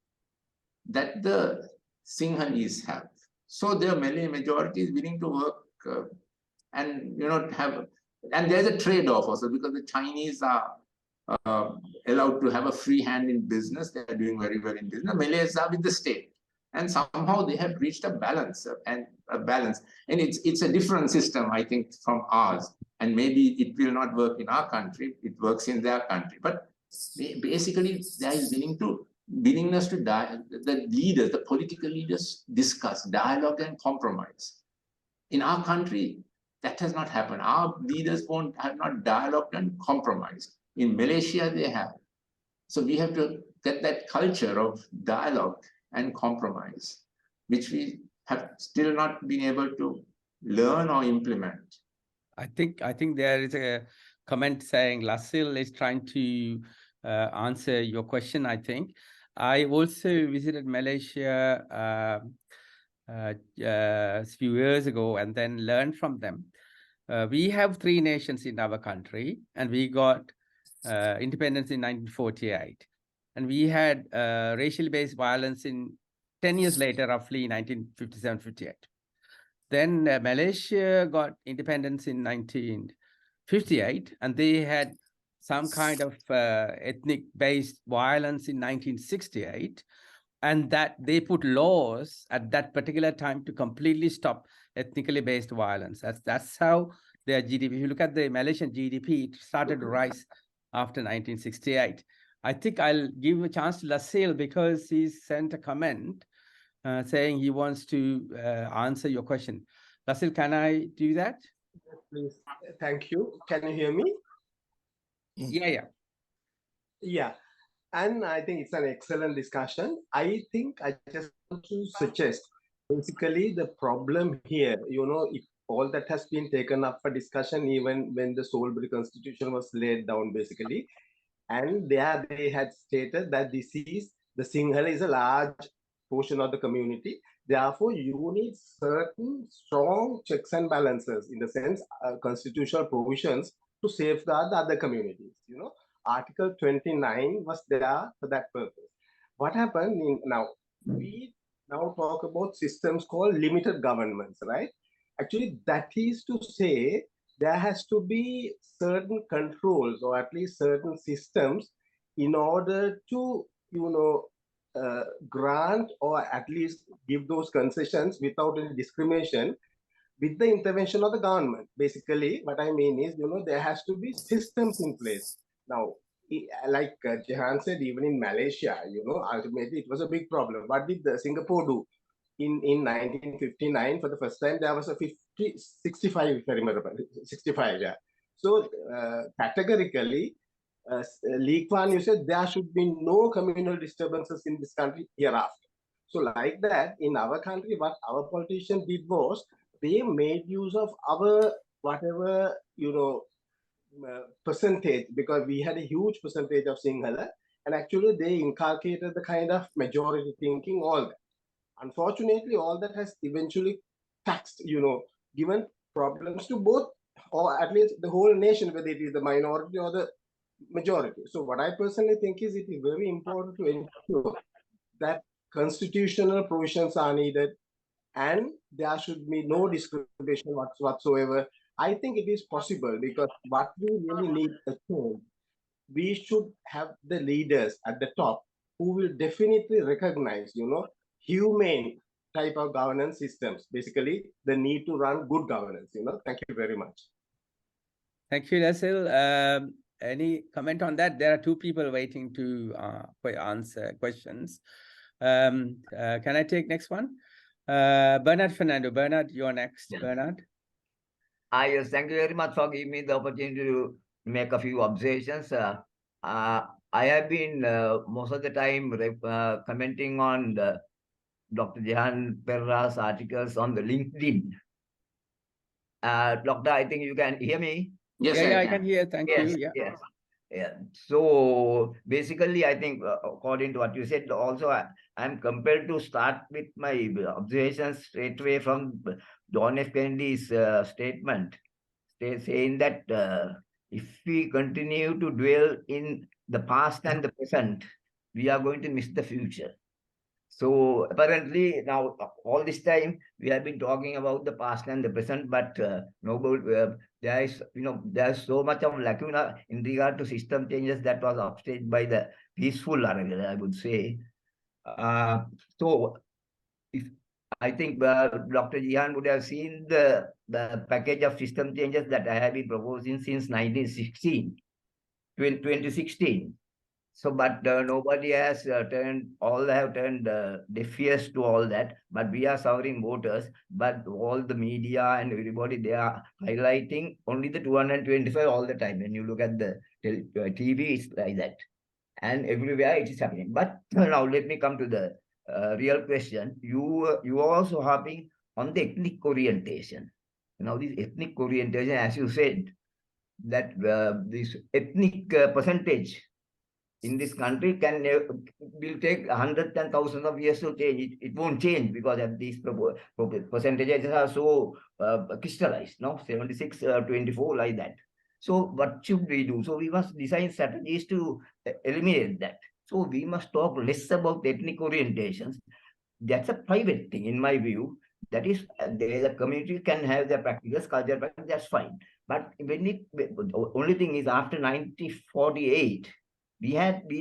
that the Sinhalese have. So the Malay majority is willing to work and and there's a trade-off also, because the Chinese are allowed to have a free hand in business. They are doing very well in business. Malays are with the state, and somehow they have reached a balance. And it's a different system, I think, from ours. And maybe it will not work in our country. It works in their country. But basically, there is willingness to the political leaders discuss, dialogue, and compromise. In our country, that has not happened. Our leaders have not dialogued and compromised. In Malaysia, they have. So we have to get that culture of dialogue and compromise, which we have still not been able to learn or implement. I think there is a comment saying Lasil is trying to answer your question. I think I also visited Malaysia a few years ago and then learned from them. We have 3 nations in our country, and we got independence in 1948. And we had racially based violence in 10 years later, roughly 1957-58. Then Malaysia got independence in 1958, and they had some kind of ethnic-based violence in 1968, and that they put laws at that particular time to completely stop ethnically based violence. That's how their GDP, if you look at the Malaysian GDP, it started to rise after 1968. I think I'll give a chance to Lasil because he sent a comment saying he wants to answer your question. Lasil, can I do that? Please. Thank you. Can you hear me? Yeah. Yeah. And I think it's an excellent discussion. I think I just want to suggest, basically, the problem here, if all that has been taken up for discussion, even when the Salisbury Constitution was laid down, basically, and there they had stated that the Sinhala is a large portion of the community. Therefore, you need certain strong checks and balances, in the sense, constitutional provisions to safeguard the other communities. Article 29 was there for that purpose. What happened we now talk about systems called limited governments, right? Actually, that is to say there has to be certain controls, or at least certain systems, in order to, grant or at least give those concessions without any discrimination with the intervention of the government. Basically, what I mean is, there has to be systems in place. Now, like Jehan said, even in Malaysia, ultimately it was a big problem. What did Singapore do? In 1959, for the first time, there was a 65, if I remember, 65, yeah. So categorically, Lee Kuan Yew said there should be no communal disturbances in this country hereafter. So like that, in our country, what our politicians did was, they made use of our whatever, percentage, because we had a huge percentage of Sinhala, and actually they inculcated the kind of majority thinking, all that. Unfortunately, all that has eventually taxed, given problems to both, or at least the whole nation, whether it is the minority or the majority. So what I personally think is, it is very important to ensure that constitutional provisions are needed, and there should be no discrimination whatsoever. I think it is possible, because what we really need a change, we should have the leaders at the top who will definitely recognize, humane type of governance systems, basically the need to run good governance. Thank you very much. Thank you, Lasil. Any comment on that? There are 2 people waiting to answer questions. Can I take next one? Bernard Fernando. Bernard, you're next. Yes. Bernard. Yes, thank you very much for giving me the opportunity to make a few observations. I have been most of the time commenting on Dr. Jehan Perera's articles on the LinkedIn. Doctor, I think you can hear me. Yes, Yeah, I I can. can hear. Thank Yes, you. Yeah. yes. Yeah. So basically, I think according to what you said, also I'm compelled to start with my observations straight away from John F. Kennedy's statement, saying that if we continue to dwell in the past and the present, we are going to miss the future. So apparently now all this time we have been talking about the past and the present, but there is there's so much of lacuna in regard to system changes that was upstaged by the peaceful arrival, I would say. So if I think Dr. Jehan would have seen the package of system changes that I have been proposing since 2016. So, but nobody has all have turned deaf ears to all that. But we are sovereign voters. But all the media and everybody, they are highlighting only the 225 all the time. When you look at the TV, it's like that. And everywhere it is happening. But now let me come to the real question. You are also harping on the ethnic orientation. Now, this ethnic orientation, as you said, that this ethnic percentage in this country will take hundreds and thousands of years to change. It won't change because of these percentages are so crystallized, no? 76, 24, like that. So what should we do? So we must design strategies to eliminate that. So we must talk less about ethnic orientations. That's a private thing, in my view. That is, the community can have their practices, culture practice, that's fine. But when the only thing is after 1948, we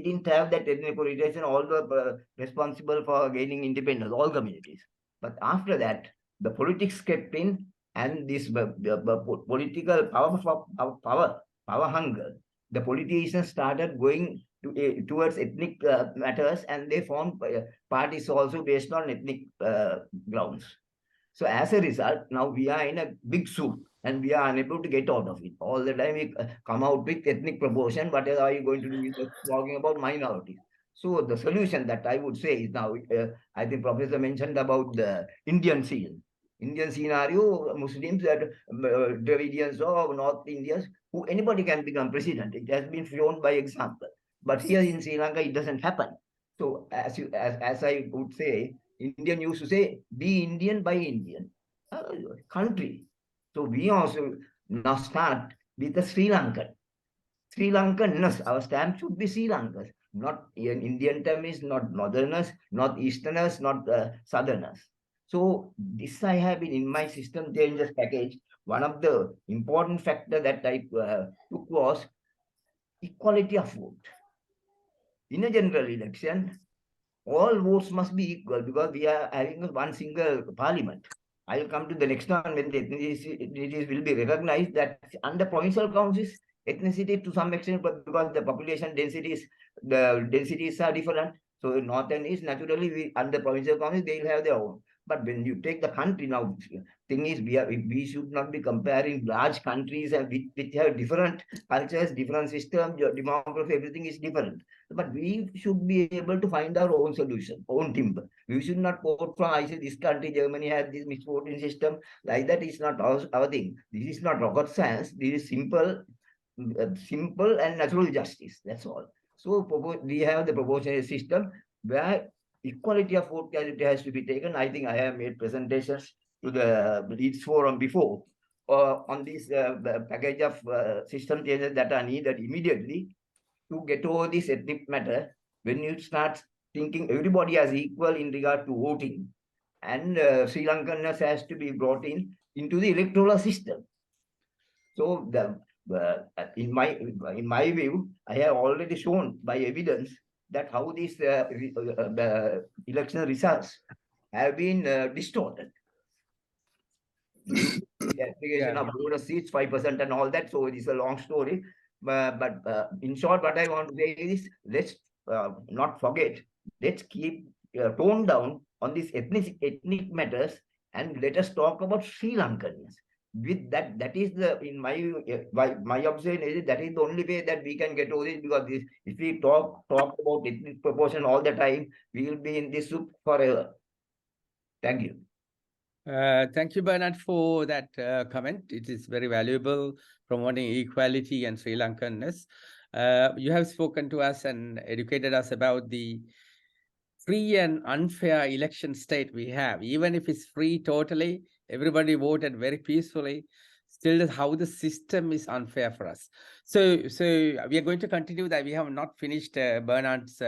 didn't have that ethnic orientation, all were responsible for gaining independence, all communities. But after that, the politics kept in, and this political power hunger, the politicians started going towards ethnic matters, and they formed parties also based on ethnic grounds. So as a result, now we are in a big soup and we are unable to get out of it. All the time we come out with ethnic proportion. What are you going to do? You're talking about minorities. So the solution that I would say is now, I think Professor mentioned about the Indian scene. Indian scenario, Muslims, Dravidians or North Indians, who anybody can become president. It has been shown by example. But here in Sri Lanka, it doesn't happen. So as I would say, Indian used to say, be Indian by Indian country. So we also now start with the Sri Lankan. Sri Lankanness, our stamp should be Sri Lankas. Not an Indian term is not Northerners, not Easterners, not Southerners. So this I have been in my system changes package. One of the important factor that I took was equality of vote. In a general election, all votes must be equal because we are having one single parliament. I will come to the next one when the ethnicities will be recognized that under provincial councils, ethnicity to some extent, but because the population densities are different. So north and east, naturally, under provincial councils, they will have their own. But when you take the country now, thing is we should not be comparing large countries and which have different cultures, different systems, demography, everything is different. But we should be able to find our own solution, own timber. We should not quote from, I say, this country, Germany has this misquoting system. Like that is not our thing. This is not rocket science. This is simple and natural justice. That's all. So we have the proportional system where equality of vote has to be taken. I think I have made presentations to the Leeds Forum before on this package of system changes that are needed immediately to get over this ethnic matter. When you start thinking everybody as equal in regard to voting, and Sri Lankanness has to be brought into the electoral system. So in my view, I have already shown by evidence that how these election results have been distorted. The application of voter seats, 5% and all that. So it is a long story. But in short, what I want to say is let's not forget, let's keep tone down on these ethnic matters and let us talk about Sri Lankans. with that, that is the, in my observation is that is the only way that we can get over this, because this, if we talk about ethnic proportion all the time, we will be in this soup forever. Thank you. Thank you, Bernard, for that comment. It is very valuable, promoting equality and Sri Lankanness. You have spoken to us and educated us about the free and unfair election state we have. Even if it's free totally, everybody voted very peacefully, still how the system is unfair for us. So we are going to continue that. We have not finished Bernard's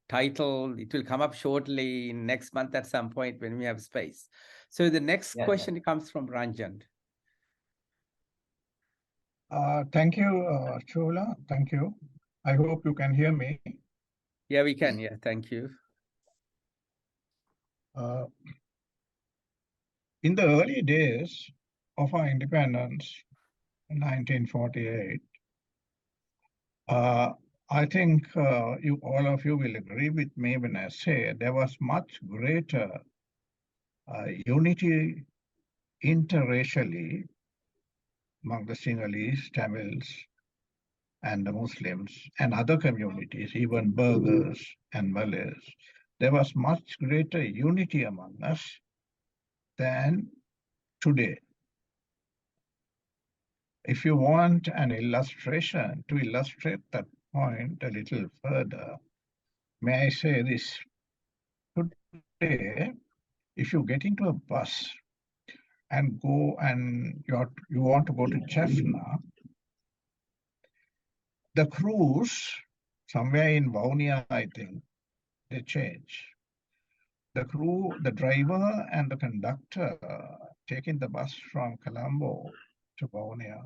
title. It will come up shortly next month at some point when we have space. So the next question comes from Ranjan. Thank you, Chola. Thank you. I hope you can hear me. Yeah, we can. Yeah, thank you. In the early days of our independence in 1948, I think all of you will agree with me when I say there was much greater unity interracially among the Sinhalese, Tamils, and the Muslims and other communities, even Burghers and Malays. There was much greater unity among us than today. If you want an illustration to illustrate that point a little further, may I say this? Today, if you get into a bus and go and you want to go to Jaffna, the crews somewhere in Vaunia, I think, they change. The crew, the driver and the conductor taking the bus from Colombo to Vaunia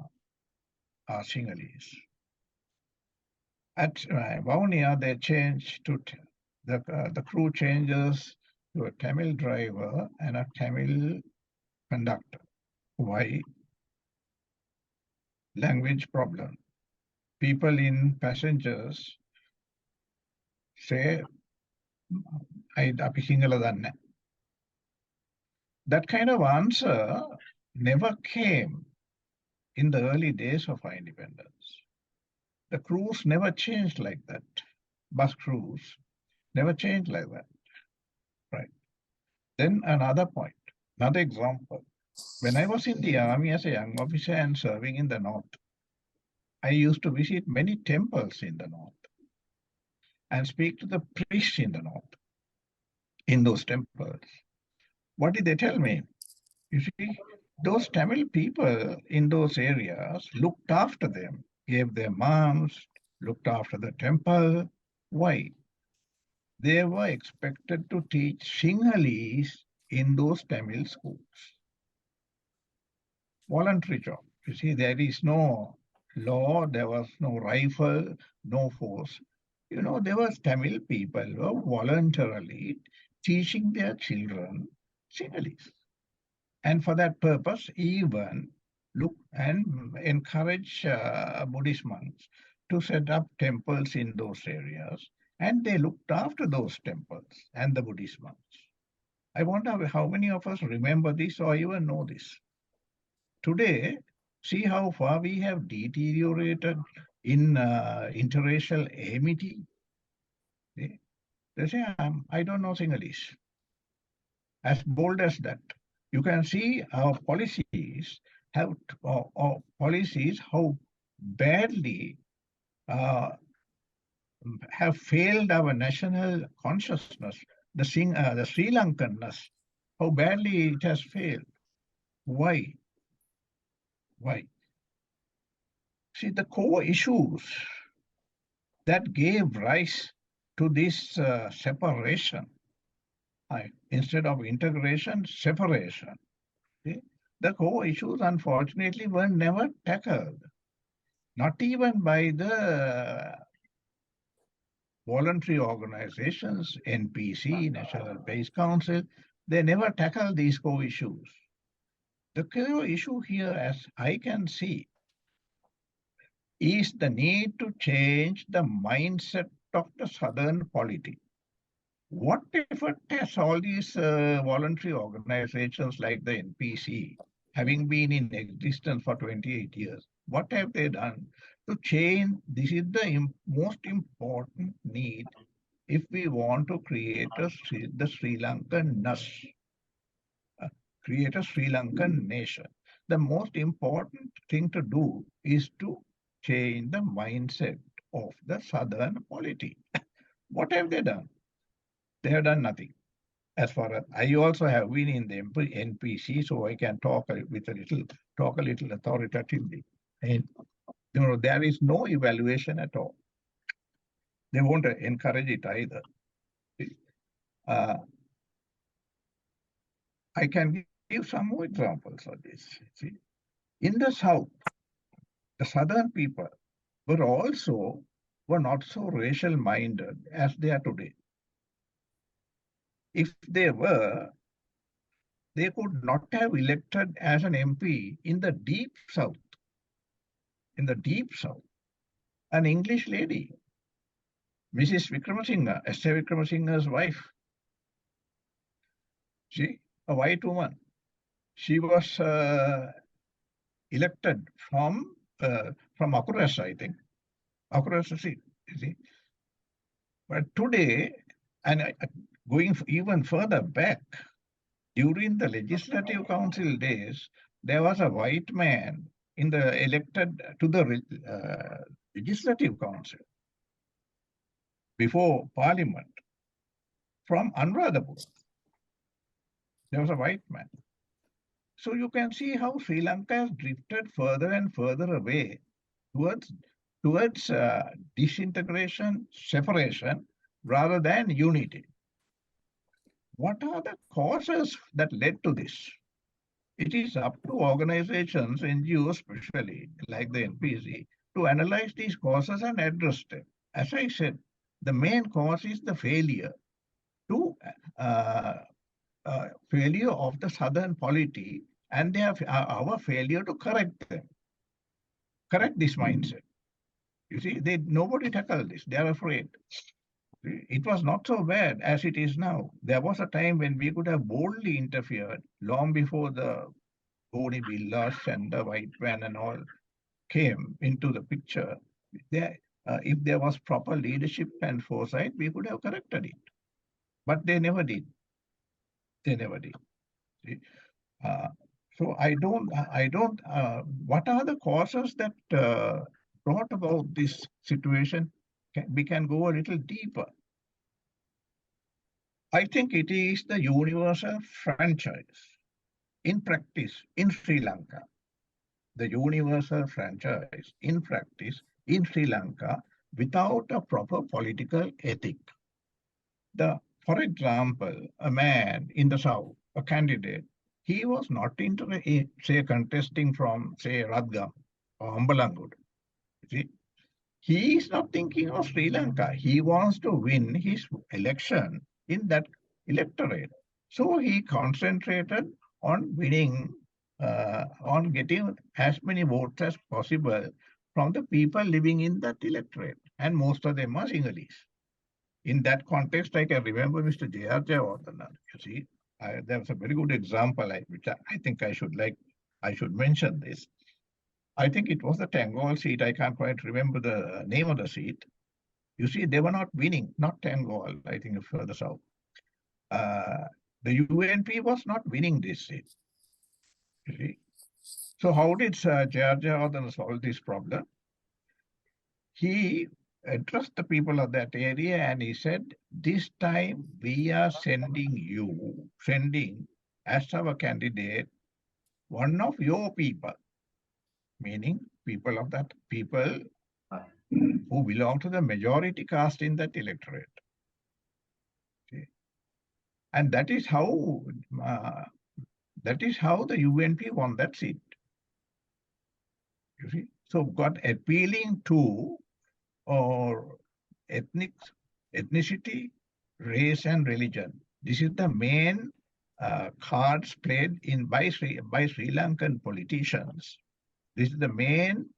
are Sinhalese. At Vaunia, they change to the crew changes to a Tamil driver and a Tamil conductor. Why? Language problem. People in passengers say, අපි සිංහල දන්නේ. That kind of answer never came in the early days of our independence. The crews never changed like that. Bus crews never changed like that. Right. Then another point, another example. When I was in the army as a young officer and serving in the north, I used to visit many temples in the north and speak to the priests in the north, in those temples. What did they tell me? You see, those Tamil people in those areas looked after them, gave them alms, looked after the temple. Why? They were expected to teach Sinhalese in those Tamil schools. Voluntary job. You see, there is no law, there was no rifle, no force. You know, there was Tamil people who were voluntarily teaching their children Sinhalese. And for that purpose, even look and encourage Buddhist monks to set up temples in those areas. And they looked after those temples and the Buddhist monks. I wonder how many of us remember this or even know this. Today, see how far we have deteriorated in interracial amity. They say, I don't know Sinhalese. As bold as that. You can see our policies have how badly have failed our national consciousness, the Sri Lankanness, how badly it has failed. Why? Why? See, the core issues that gave rise to this separation, instead of integration, separation. See? The core issues, unfortunately, were never tackled, not even by the voluntary organizations, NPC, National Peace Council. They never tackled these core issues. The core issue here, as I can see, is the need to change the mindset of the Southern polity. What effort has all these voluntary organizations like the NPC having been in existence for 28 years, what have they done to change? This is the most important need if we want to create the Sri Lankan-ness, create a Sri Lankan nation. The most important thing to do is to change the mindset of the southern polity. What have they done? They have done nothing. As far as I also have been in the NPC, so I can talk a little authoritatively. And there is no evaluation at all. They won't encourage it either. I can give some more examples of this. See, in the South, the Southern people were not so racial minded as they are today. If they were, they could not have elected as an MP in the deep South. In the deep South, an English lady, Mrs. Wickramasinghe, S.A. Wickramasinghe's wife, a white woman. She was elected from Akuras, I think. Akuras seat, you see. But today, and going even further back, during the Legislative Council days, there was a white man elected to the Legislative Council before Parliament from Anuradhapura. There was a white man. So you can see how Sri Lanka has drifted further and further away towards disintegration, separation, rather than unity. What are the causes that led to this? It is up to organizations, NGOs especially, like the NPC, to analyze these causes and address them. As I said, the main cause is the failure of the Southern polity and our failure to correct them, correct this mindset. You see, nobody tackled this. They are afraid. It was not so bad as it is now. There was a time when we could have boldly interfered long before the Boni Billas and the white man and all came into the picture. If there was proper leadership and foresight, we could have corrected it. But they never did. They never did. See? So what are the causes that brought about this situation? We can go a little deeper. I think it is the universal franchise in practice in Sri Lanka. The universal franchise in practice in Sri Lanka without a proper political ethic. For example, a man in the South, a candidate, he was not say, contesting from, say, Radgam or Ambalangud. See, he is not thinking of Sri Lanka. He wants to win his election in that electorate. So he concentrated on winning, on getting as many votes as possible from the people living in that electorate. And most of them are Sinhalese. In that context, I can remember Mr. Jehan. You see, there was a very good example, which I think I should mention this. I think it was the Tangol seat. I can't quite remember the name of the seat. You see, they were not winning, not Tangol, I think further south. The UNP was not winning this seat. You see. So how did Jehan solve this problem? He addressed the people of that area and he said, this time we are sending as our candidate one of your people, meaning people who belong to the majority caste in that electorate. Okay. And that is how the UNP won that seat. You see, so got appealing to ethnicity, race, and religion. This is the main cards played by Sri Lankan politicians. This is the main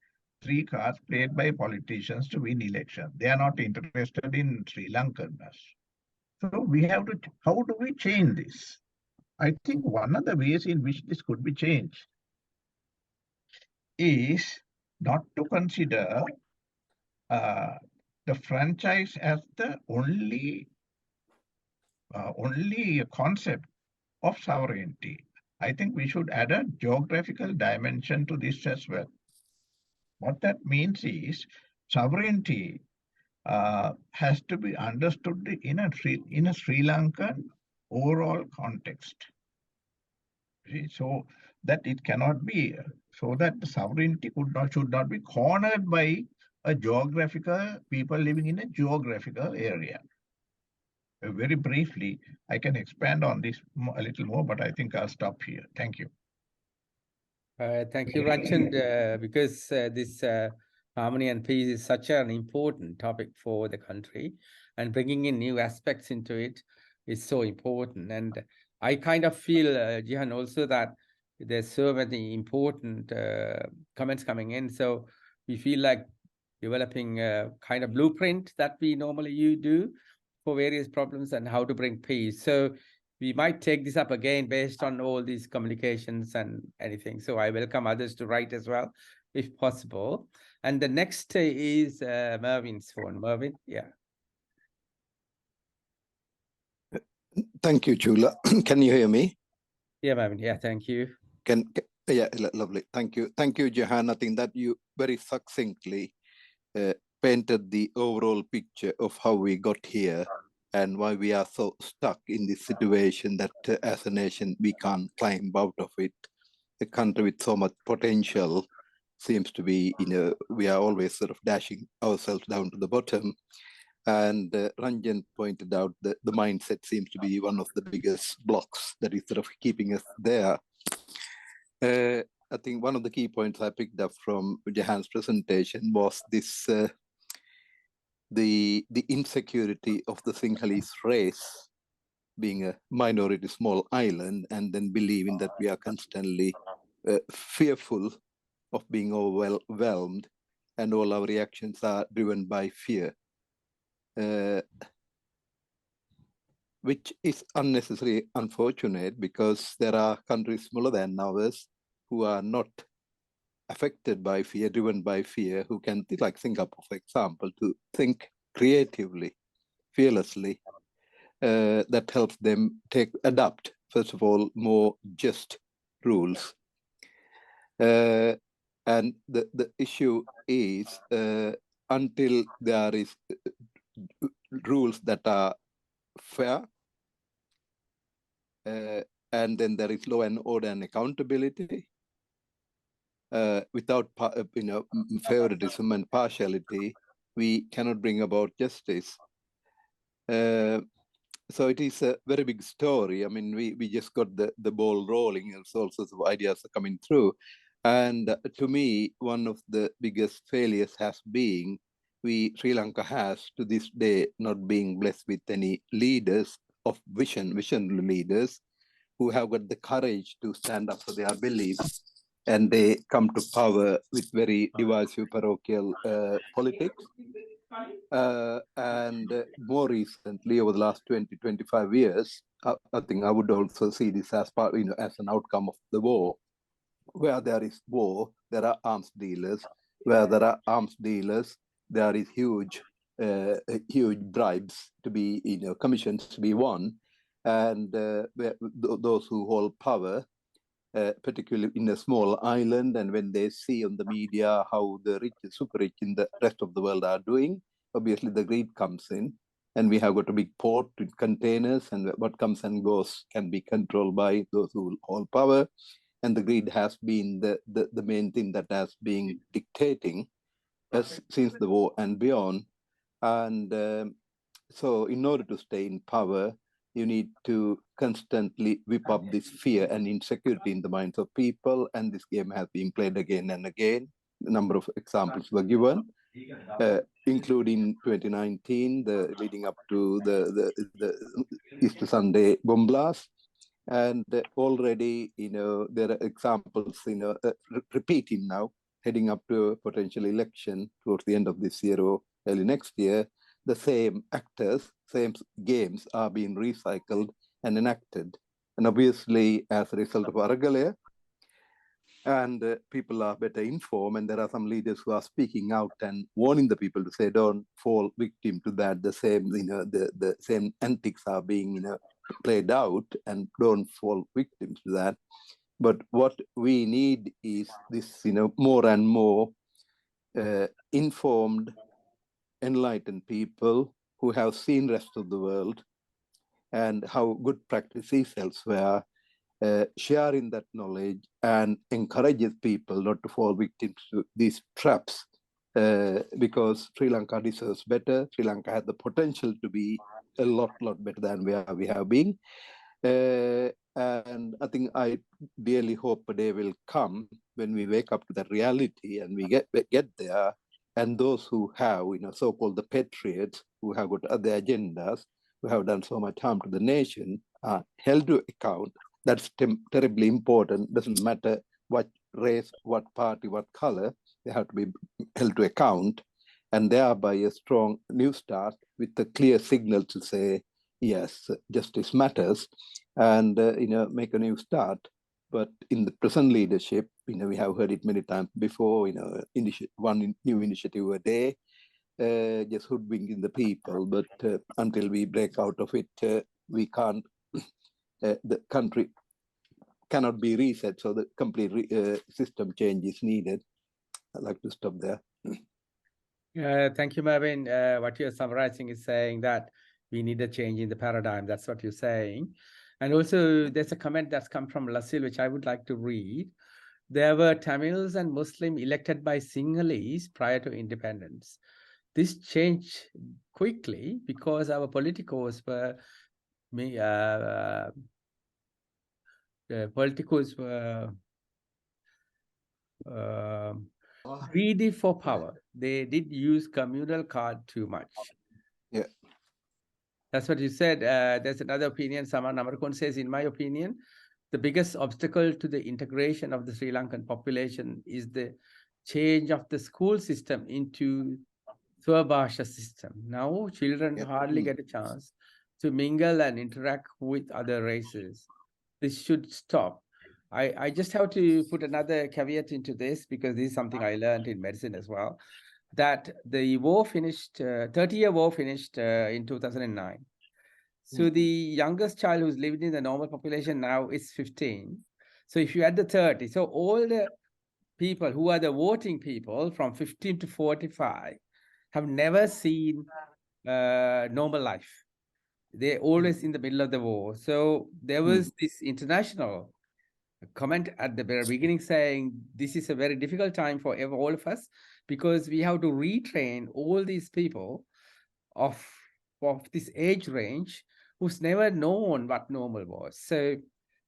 3 cards played by politicians to win election. They are not interested in Sri Lankanness. So how do we change this? I think one of the ways in which this could be changed is not to consider the franchise as the only concept of sovereignty. I think we should add a geographical dimension to this as well. What that means is sovereignty has to be understood in a Sri Lankan overall context. So that it cannot be, so that the sovereignty should not be cornered by a geographical people living in a geographical area. Very briefly, I can expand on this a little more, but I think I'll stop here. Thank you. Thank you, Rachand, because this harmony and peace is such an important topic for the country, and bringing in new aspects into it is so important. And I kind of feel, Jehan, also that there's so many important comments coming in. So we feel like developing a kind of blueprint that we normally do for various problems and how to bring peace. So we might take this up again based on all these communications and anything. So I welcome others to write as well, if possible. And the next is Mervin's phone. Mervin, yeah. Thank you, Chula. Can you hear me? Yeah, Mervin. Yeah, thank you. Yeah, lovely. Thank you. Thank you, Jehan. I think that you very succinctly painted the overall picture of how we got here and why we are so stuck in this situation that as a nation we can't climb out of it. A country with so much potential seems to be, we are always sort of dashing ourselves down to the bottom. And Ranjan pointed out that the mindset seems to be one of the biggest blocks that is sort of keeping us there. I think one of the key points I picked up from Jehan's presentation was this, the insecurity of the Sinhalese race, being a minority small island, and then believing that we are constantly fearful of being overwhelmed, and all our reactions are driven by fear, which is unnecessarily unfortunate, because there are countries smaller than ours who are not affected by fear, driven by fear, who can, like Singapore, for example, to think creatively, fearlessly. That helps them adapt, first of all, more just rules. And the issue is, until there is rules that are fair, and then there is law and order and accountability, without favoritism and partiality, we cannot bring about justice. So it is a very big story. I mean, we just got the ball rolling, and all sorts of ideas are coming through. And to me, one of the biggest failures has been, Sri Lanka has to this day not being blessed with any leaders of visionary leaders who have got the courage to stand up for their beliefs, and they come to power with very divisive parochial politics. And more recently, over the last 20-25 years, I think I would also see this as part, as an outcome of the war. Where there is war, there are arms dealers. Where there are arms dealers, there is huge bribes to be, commissions to be won, and those who hold power, particularly in a small island, and when they see on the media how the rich, super rich in the rest of the world are doing, obviously the greed comes in, and we have got a big port with containers, and what comes and goes can be controlled by those who hold power. And the greed has been the main thing that has been dictating us since the war and beyond. And so in order to stay in power, you need to constantly whip up this fear and insecurity in the minds of people. And this game has been played again and again. A number of examples were given, including 2019, leading up to the Easter Sunday bomb blast. And already, there are examples, repeating now, heading up to a potential election towards the end of this year or early next year. The same actors, same games are being recycled and enacted. And obviously, as a result of Aragalaya, and people are better informed, and there are some leaders who are speaking out and warning the people to say, don't fall victim to that. The same, the same antics are being, played out, and don't fall victim to that. But what we need is this, more and more informed, enlightened people who have seen rest of the world and how good practice is elsewhere, sharing that knowledge and encourages people not to fall victim to these traps, because Sri Lanka deserves better. Sri Lanka has the potential to be a lot better than where we have been. And I think I dearly hope a day will come when we wake up to that reality and we get there. And those who have, so-called the patriots who have got other agendas, who have done so much harm to the nation, are held to account. That's terribly important. Doesn't matter what race, what party, what color, they have to be held to account, and thereby a strong new start with a clear signal to say, yes, justice matters, and make a new start. But in the present leadership, we have heard it many times before. One new initiative a day, just hoodwinking the people. But until we break out of it, we can't. The country cannot be reset, so the complete system change is needed. I'd like to stop there. Thank you, Marvin. What you're summarizing is saying that we need a change in the paradigm. That's what you're saying. And also, there's a comment that's come from Lasil, which I would like to read. There were Tamils and Muslims elected by Sinhalese prior to independence. This changed quickly because our politicos were greedy for power. They did use communal card too much. Yeah. That's what you said. There's another opinion. Saman Amarkon says, in my opinion, the biggest obstacle to the integration of the Sri Lankan population is the change of the school system into Swabhasha system. Now, children hardly get a chance to mingle and interact with other races. This should stop. I just have to put another caveat into this, because this is something I learned in medicine as well, that the war finished, 30-year war finished in 2009. So the youngest child who's living in the normal population now is 15. So if you add the 30, so all the people who are the voting people from 15 to 45 have never seen normal life. They're always in the middle of the war. So there was this international comment at the very beginning saying this is a very difficult time for all of us, because we have to retrain all these people of this age range who's never known what normal was. So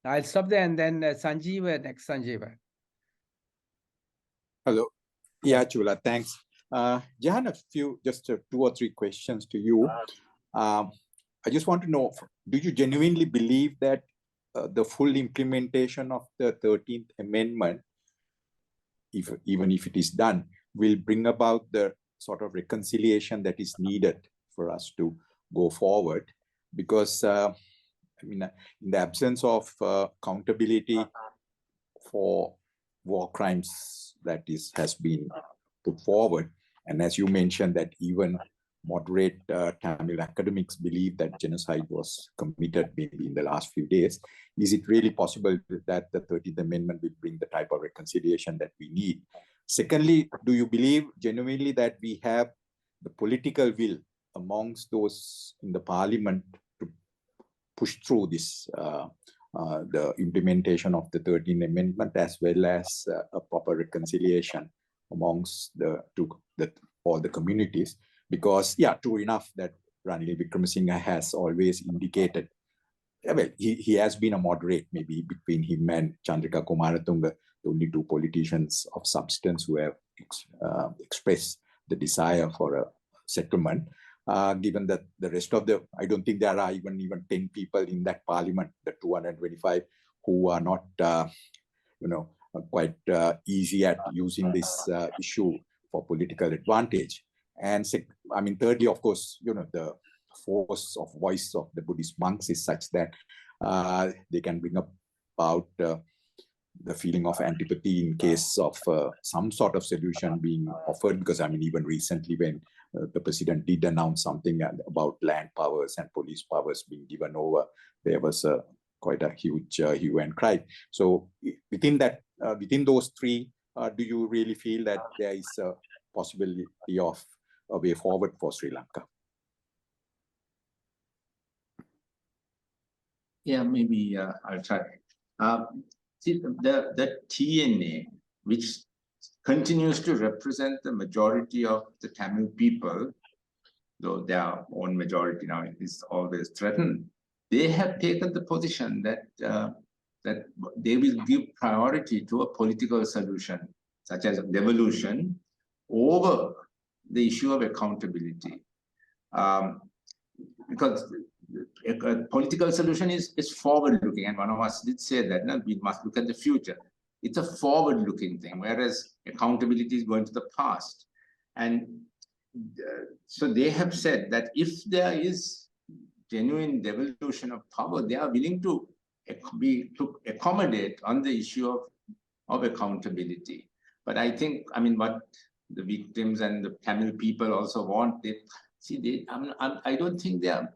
I'll stop there, and then Sanjeeva, next Sanjeeva. Hello. Yeah, Chula, thanks. Jehan, just 2 or 3 questions to you. I just want to know, do you genuinely believe that the full implementation of the 13th Amendment, even if it is done, will bring about the sort of reconciliation that is needed for us to go forward? Because, in the absence of accountability for war crimes that has been put forward, and as you mentioned that even moderate Tamil academics believe that genocide was committed maybe in the last few days, is it really possible that the 13th Amendment will bring the type of reconciliation that we need? Secondly, do you believe genuinely that we have the political will amongst those in the parliament to push through this the implementation of the 13th Amendment, as well as a proper reconciliation amongst all the communities? Because, yeah, true enough that Ranil Wickremesinghe has always indicated, well, he has been a moderate, maybe between him and Chandrika Kumaratunga, the only 2 politicians of substance who have expressed the desire for a settlement. Given that the rest of I don't think there are even 10 people in that parliament, the 225, who are not, quite easy at using this issue for political advantage. And thirdly, of course, the force of voice of the Buddhist monks is such that they can bring about the feeling of antipathy in case of some sort of solution being offered? Because I mean, even recently when the president did announce something about land powers and police powers being given over, there was quite a huge hue and cry. So within that, within those three, do you really feel that there is a possibility of a way forward for Sri Lanka? Yeah, maybe I'll try. See, the TNA, which continues to represent the majority of the Tamil people, though their own majority now is always threatened, they have taken the position that that they will give priority to a political solution, such as devolution, over the issue of accountability. Because a political solution is forward-looking, and one of us did say that we must look at the future. It's a forward-looking thing, whereas accountability is going to the past. And so they have said that if there is genuine devolution of power, they are willing to accommodate on the issue of accountability. But I think, I mean, what the victims and the Tamil people also want, I don't think they are.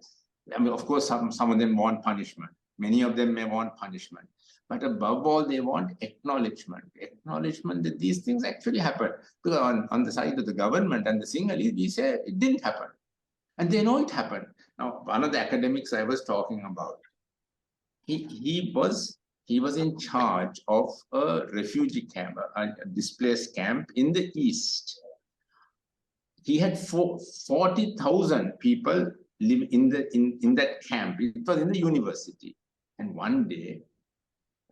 I mean, of course, some of them want punishment. Many of them may want punishment. But above all, they want acknowledgement. Acknowledgement that these things actually happen. Because on the side of the government and the Sinhalese, we say it didn't happen. And they know it happened. Now, one of the academics I was talking about, he was in charge of a refugee camp, a displaced camp in the east. He had 40,000 people live in that camp. It was in the university. And one day,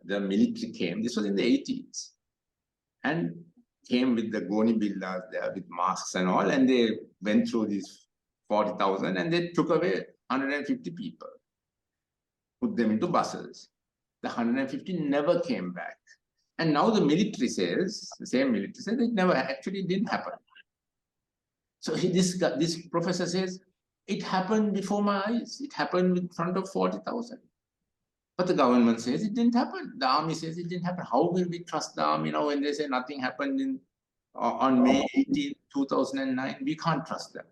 the military came. This was in the 80s. And came with the Goni Billas there with masks and all. And they went through these 40,000 and they took away 150 people. Put them into buses. The 150 never came back. And now the military says, the same military says, it never actually didn't happen. So this professor says, it happened before my eyes. It happened in front of 40,000. But the government says it didn't happen. The army says it didn't happen. How will we trust the army now when they say nothing happened on May 18, 2009? We can't trust them.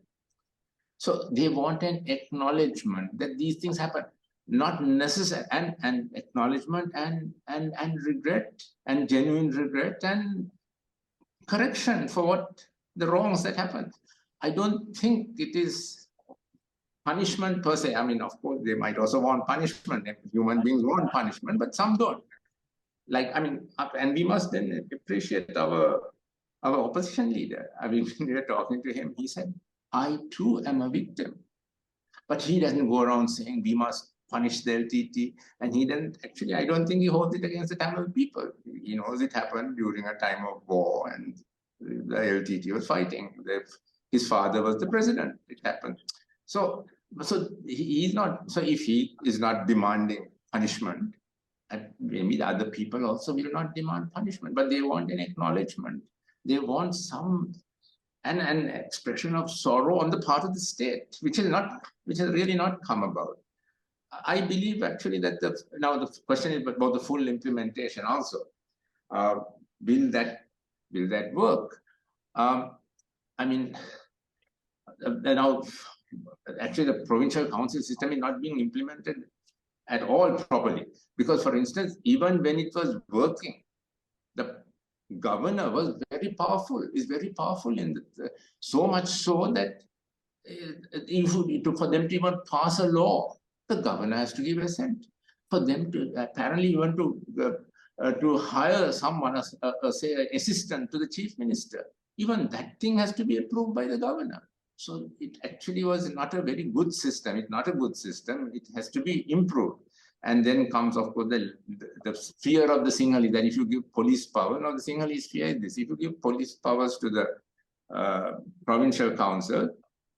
So they want an acknowledgement that these things happen. Not necessary, and acknowledgement and regret and genuine regret and correction for what the wrongs that happened. I don't think it is punishment per se. I mean, of course, they might also want punishment. Human beings want punishment, but some don't. Like, I mean, and we must then appreciate our opposition leader. I mean, when we were talking to him, he said, I too am a victim. But he doesn't go around saying we must punish the LTT. And he didn't, actually, I don't think he holds it against the Tamil people. He knows it happened during a time of war and the LTT was fighting. His father was the president. It happened. So he's not, so if he is not demanding punishment, maybe the other people also will not demand punishment, but they want an acknowledgement. They want some, an expression of sorrow on the part of the state, which has really not come about. I believe actually that now the question is about the full implementation also. Will that work? I mean, now actually the provincial council system is not being implemented at all properly. Because for instance, even when it was working, the governor was very powerful, so much so that for them to even pass a law, the governor has to give assent. For them to apparently even to hire someone, say an assistant to the chief minister, even that thing has to be approved by the governor. So it actually was not a very good system. It's not a good system. It has to be improved. And then comes, of course, the fear of the Sinhalese, that if you give police power, now the Sinhalese fear this, if you give police powers to the provincial council,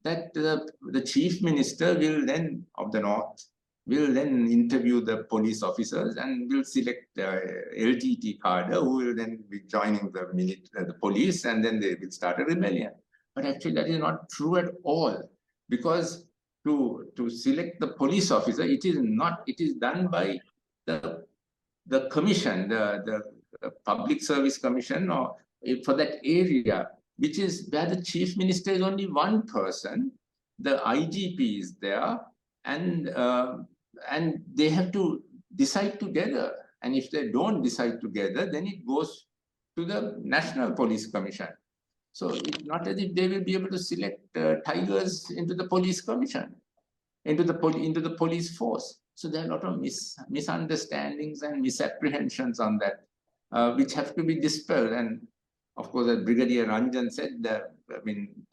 that the chief minister will then, of the north, will then interview the police officers and will select LTT cadre who will then be joining the police, and then they will start a rebellion. But actually that is not true at all, because to select the police officer, it is done by the commission, the public service commission or for that area, which is where the chief minister is only one person, the IGP is there, and they have to decide together. And if they don't decide together, then it goes to the National Police Commission. So it's not as if they will be able to select tigers into the police commission, into the police force. So there are a lot of misunderstandings and misapprehensions on that, which have to be dispelled. And of course, as Brigadier Ranjan said, that, I mean,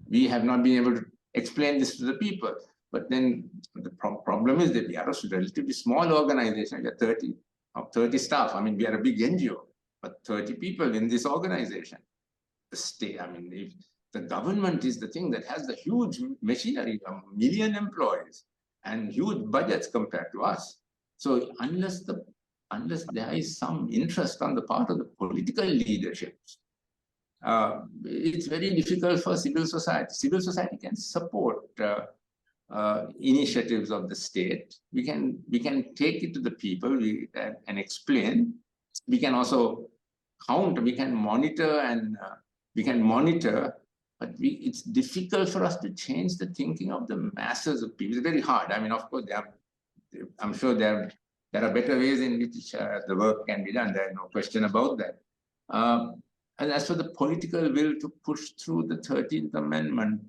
we have not been able to explain this to the people. But then the problem is that we are a relatively small organization. We are 30 staff. I mean, we are a big NGO, but 30 people in this organization. The state, I mean, if the government is the thing that has the huge machinery, 1 million employees and huge budgets compared to us. So unless there is some interest on the part of the political leadership, it's very difficult for civil society. Civil society can support initiatives of the state. We can take it to the people and explain. We can also count. We can monitor but it's difficult for us to change the thinking of the masses of people. It's very hard. I mean, of course, I'm sure there are better ways in which the work can be done. There's no question about that. And as for the political will to push through the 13th Amendment,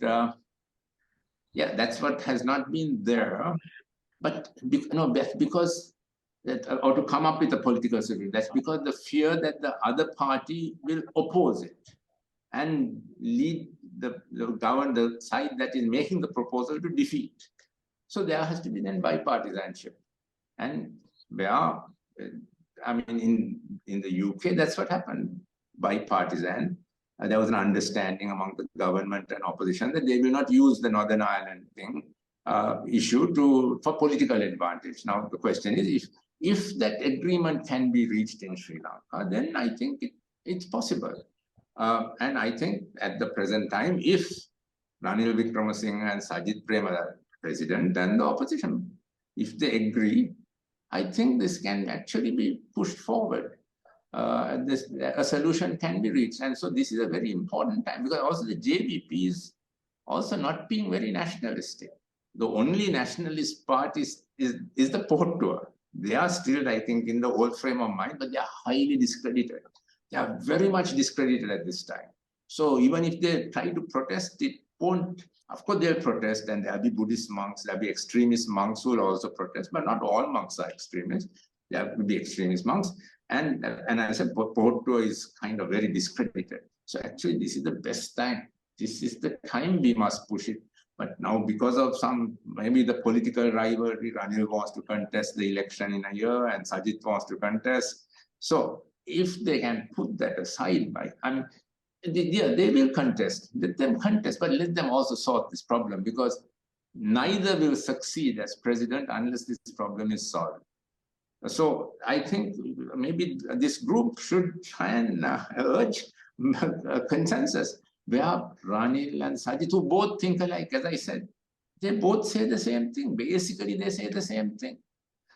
yeah, that's what has not been there. But because that, or to come up with a political solution, that's because the fear that the other party will oppose it and lead the side that is making the proposal to defeat. So there has to be then bipartisanship. And I mean, in the UK, that's what happened, bipartisan. There was an understanding among the government and opposition that they will not use the Northern Ireland issue for political advantage. Now, the question is, if that agreement can be reached in Sri Lanka, then I think it's possible. And I think at the present time, if Ranil Wickremesinghe and Sajith Premadasa, president and the opposition, if they agree, I think this can actually be pushed forward. A solution can be reached. And so this is a very important time, because also the JVP is also not being very nationalistic. The only nationalist part is the Port Tour. They are still, I think, in the old frame of mind, but they are highly discredited. They are very much discredited at this time. So even if they try to protest, it won't. Of course, they'll protest, and there'll be Buddhist monks, there'll be extremist monks who will also protest, but not all monks are extremists. There will be extremist monks. And I said, Port Tour is kind of very discredited. So actually, this is the best time. This is the time we must push it. But now, because of maybe the political rivalry, Ranil wants to contest the election in a year, and Sajith wants to contest. So if they can put that aside, they will contest. Let them contest, but let them also solve this problem, because neither will succeed as president unless this problem is solved. So I think maybe this group should try and urge a consensus where Ranil and Sajith, who both think alike, as I said, they both say the same thing. Basically, they say the same thing.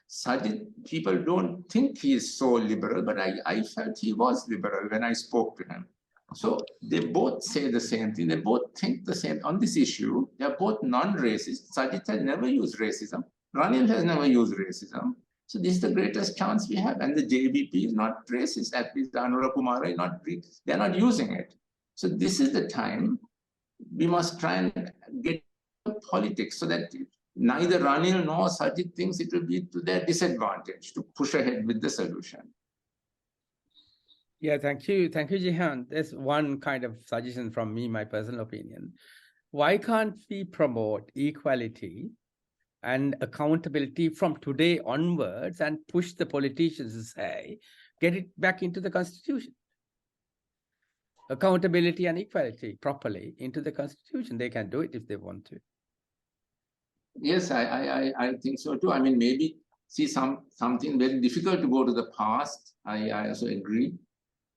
Sajith, people don't think he is so liberal, but I felt he was liberal when I spoke to him. So they both say the same thing. They both think the same on this issue. They are both non-racist. Sajith has never used racism. Ranil has never used racism. So this is the greatest chance we have. And the JVP is not racist. At least Anura Kumara is not, they're not using it. So this is the time we must try and get politics so that neither Ranil nor Sajith thinks it will be to their disadvantage to push ahead with the solution. Yeah, thank you. Thank you, Jehan. There's one kind of suggestion from me, my personal opinion. Why can't we promote equality and accountability from today onwards and push the politicians to say, get it back into the Constitution? Accountability and equality properly into the Constitution. They can do it if they want to. Yes, I think so too. I mean, maybe see something very difficult to go to the past. I also agree.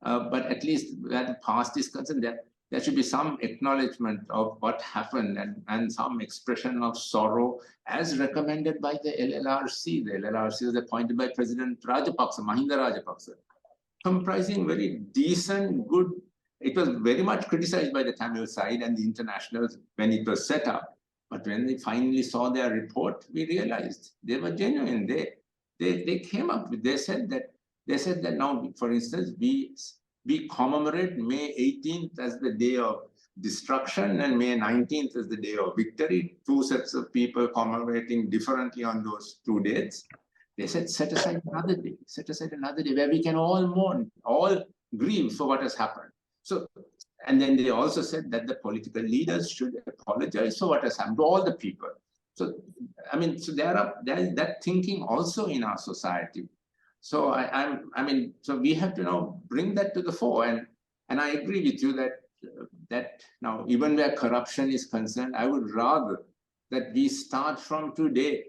But at least where the past is concerned, there should be some acknowledgement of what happened and some expression of sorrow as recommended by the LLRC. The LLRC was appointed by President Rajapaksa, Mahinda Rajapaksa. comprising very decent, good. It was very much criticized by the Tamil side and the internationals when it was set up. But when they finally saw their report, we realized they were genuine. They came up with, they said that now, for instance, we commemorate May 18th as the day of destruction and May 19th as the day of victory. Two sets of people commemorating differently on those two dates. They said, set aside another day where we can all mourn, all grieve for what has happened. So, and then they also said that the political leaders should apologize for what has happened to all the people. So, I mean, so there is that thinking also in our society. So so we have to now bring that to the fore. And I agree with you that now, even where corruption is concerned, I would rather that we start from today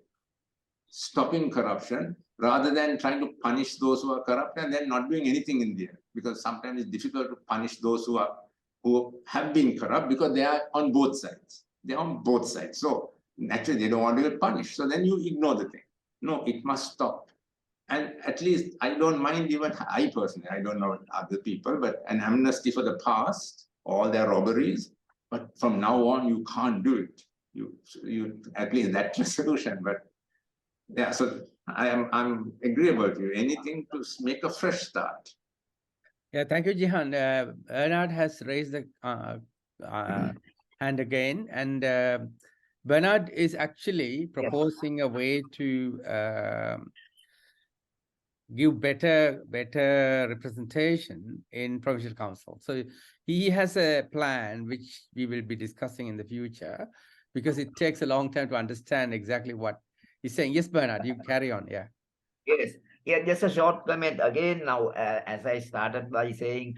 stopping corruption rather than trying to punish those who are corrupt and then not doing anything in the end. Because sometimes it's difficult to punish those who have been corrupt because they are on both sides. They're on both sides. So naturally, they don't want to get punished. So then you ignore the thing. No, it must stop. And at least I don't mind, even I personally, I don't know other people, but an amnesty for the past, all their robberies. But from now on, you can't do it. You at least that's the solution. But yeah, so I'm agreeable to you. Anything to make a fresh start. Yeah, thank you, Jehan. Bernard has raised the hand again, and Bernard is actually proposing a way to give better representation in provincial council. So he has a plan which we will be discussing in the future, because it takes a long time to understand exactly what he's saying. Yes, Bernard, you carry on. Yeah. Yes. Yeah, just a short comment again now, as I started by saying,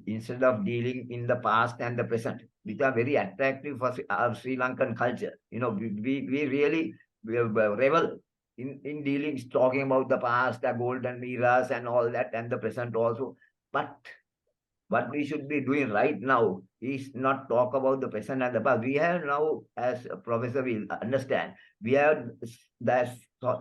instead of dealing in the past and the present, which are very attractive for our Sri Lankan culture, we really revel in dealing, talking about the past, the golden eras and all that, and the present also. But what we should be doing right now is not talk about the present and the past. We have now, as a professor will understand, we have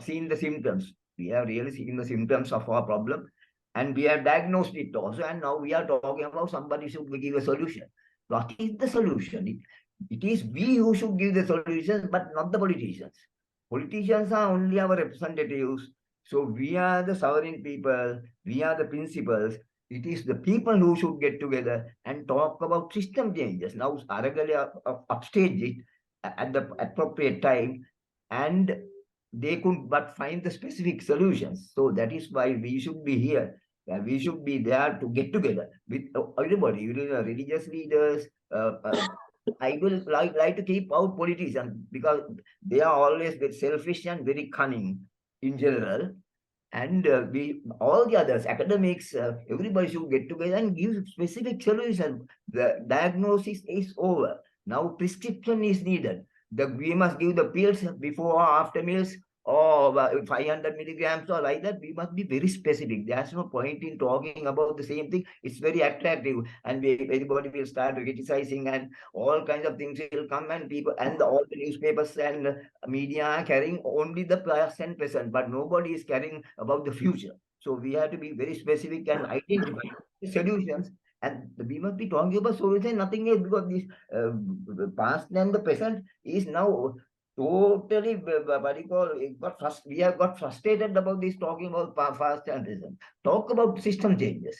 seen the symptoms. We have really seen the symptoms of our problem, and we have diagnosed it also. And now we are talking about somebody should give a solution. What is the solution? It is we who should give the solutions, but not the politicians. Politicians are only our representatives. So we are the sovereign people. We are the principals. It is the people who should get together and talk about system changes. Now, Aragali upstage it at the appropriate time, and they could but find the specific solutions. So that is why we should be here. We should be there to get together with everybody, religious leaders. I will like to keep out politicians because they are always very selfish and very cunning in general. And all the others, academics, everybody should get together and give specific solution. The diagnosis is over. Now prescription is needed. We must give the pills before or after meals, or 500 milligrams or like that. We must be very specific. There's no point in talking about the same thing. It's very attractive, and everybody will start criticizing, and all kinds of things will come, and people and all the newspapers and media are carrying only the past and present, but nobody is carrying about the future. So we have to be very specific and identify the solutions. And we must be talking about solution, nothing else, because this past and the present is now totally, what you call, we have got frustrated about this, talking about past and present. Talk about system changes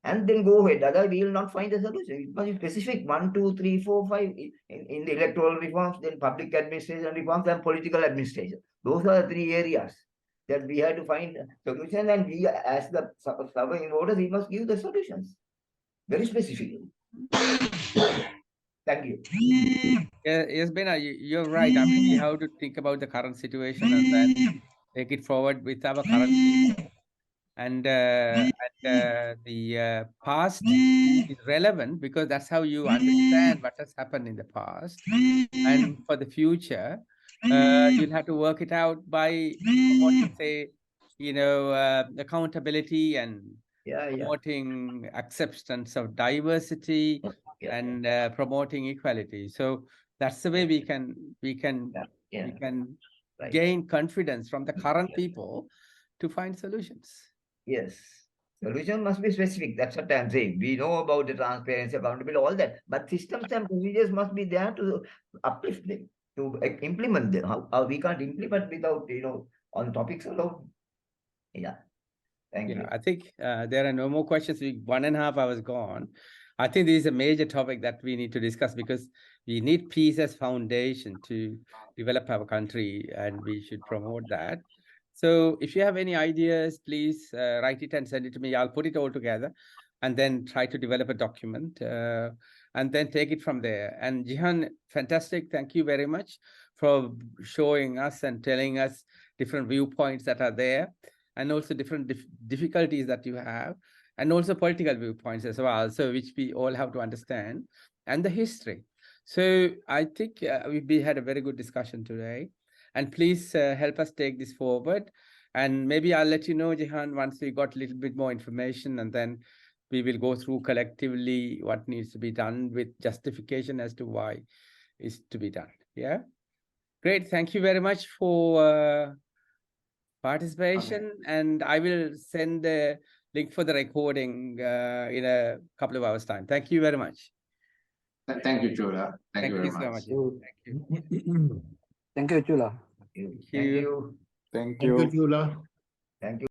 and then go ahead. Otherwise, we will not find a solution. It must be specific 1, 2, 3, 4, 5 in the electoral reforms, then public administration reforms, and political administration. Those are the 3 areas that we have to find a solution, and we, as the sovereign voters, we must give the solutions very specifically. Thank you. Yes, Bena, you're right. I mean, we have to think about the current situation and then take it forward with our current people. And the past is relevant because that's how you understand what has happened in the past. And for the future, you'll have to work it out by promoting, say, accountability and promoting acceptance of diversity and promoting equality. So that's the way we can gain confidence from the current people to find solutions. Yes. Solution must be specific. That's what I'm saying. We know about the transparency, accountability, all that. But systems and procedures must be there to uplift them, to implement them. How we can't implement without, on topics alone. Yeah. Thank Yeah, you. I think there are no more questions. 1.5 hours gone. I think this is a major topic that we need to discuss because we need peace as foundation to develop our country, and we should promote that. So if you have any ideas, please write it and send it to me. I'll put it all together and then try to develop a document and then take it from there. And Jehan, fantastic. Thank you very much for showing us and telling us different viewpoints that are there, and also different difficulties that you have, and also political viewpoints as well, so which we all have to understand, and the history. So I think we had a very good discussion today, and please help us take this forward. And maybe I'll let you know, Jehan, once we got a little bit more information, and then we will go through collectively what needs to be done with justification as to why is to be done. Yeah, great. Thank you very much for participation, and I will send the link for the recording in a couple of hours time. Thank you very much. Thank you, Chula. Thank you very so much. much. Thank you. Thank you, Chula. Thank you. Thank Thank you, you. Chula. Thank you.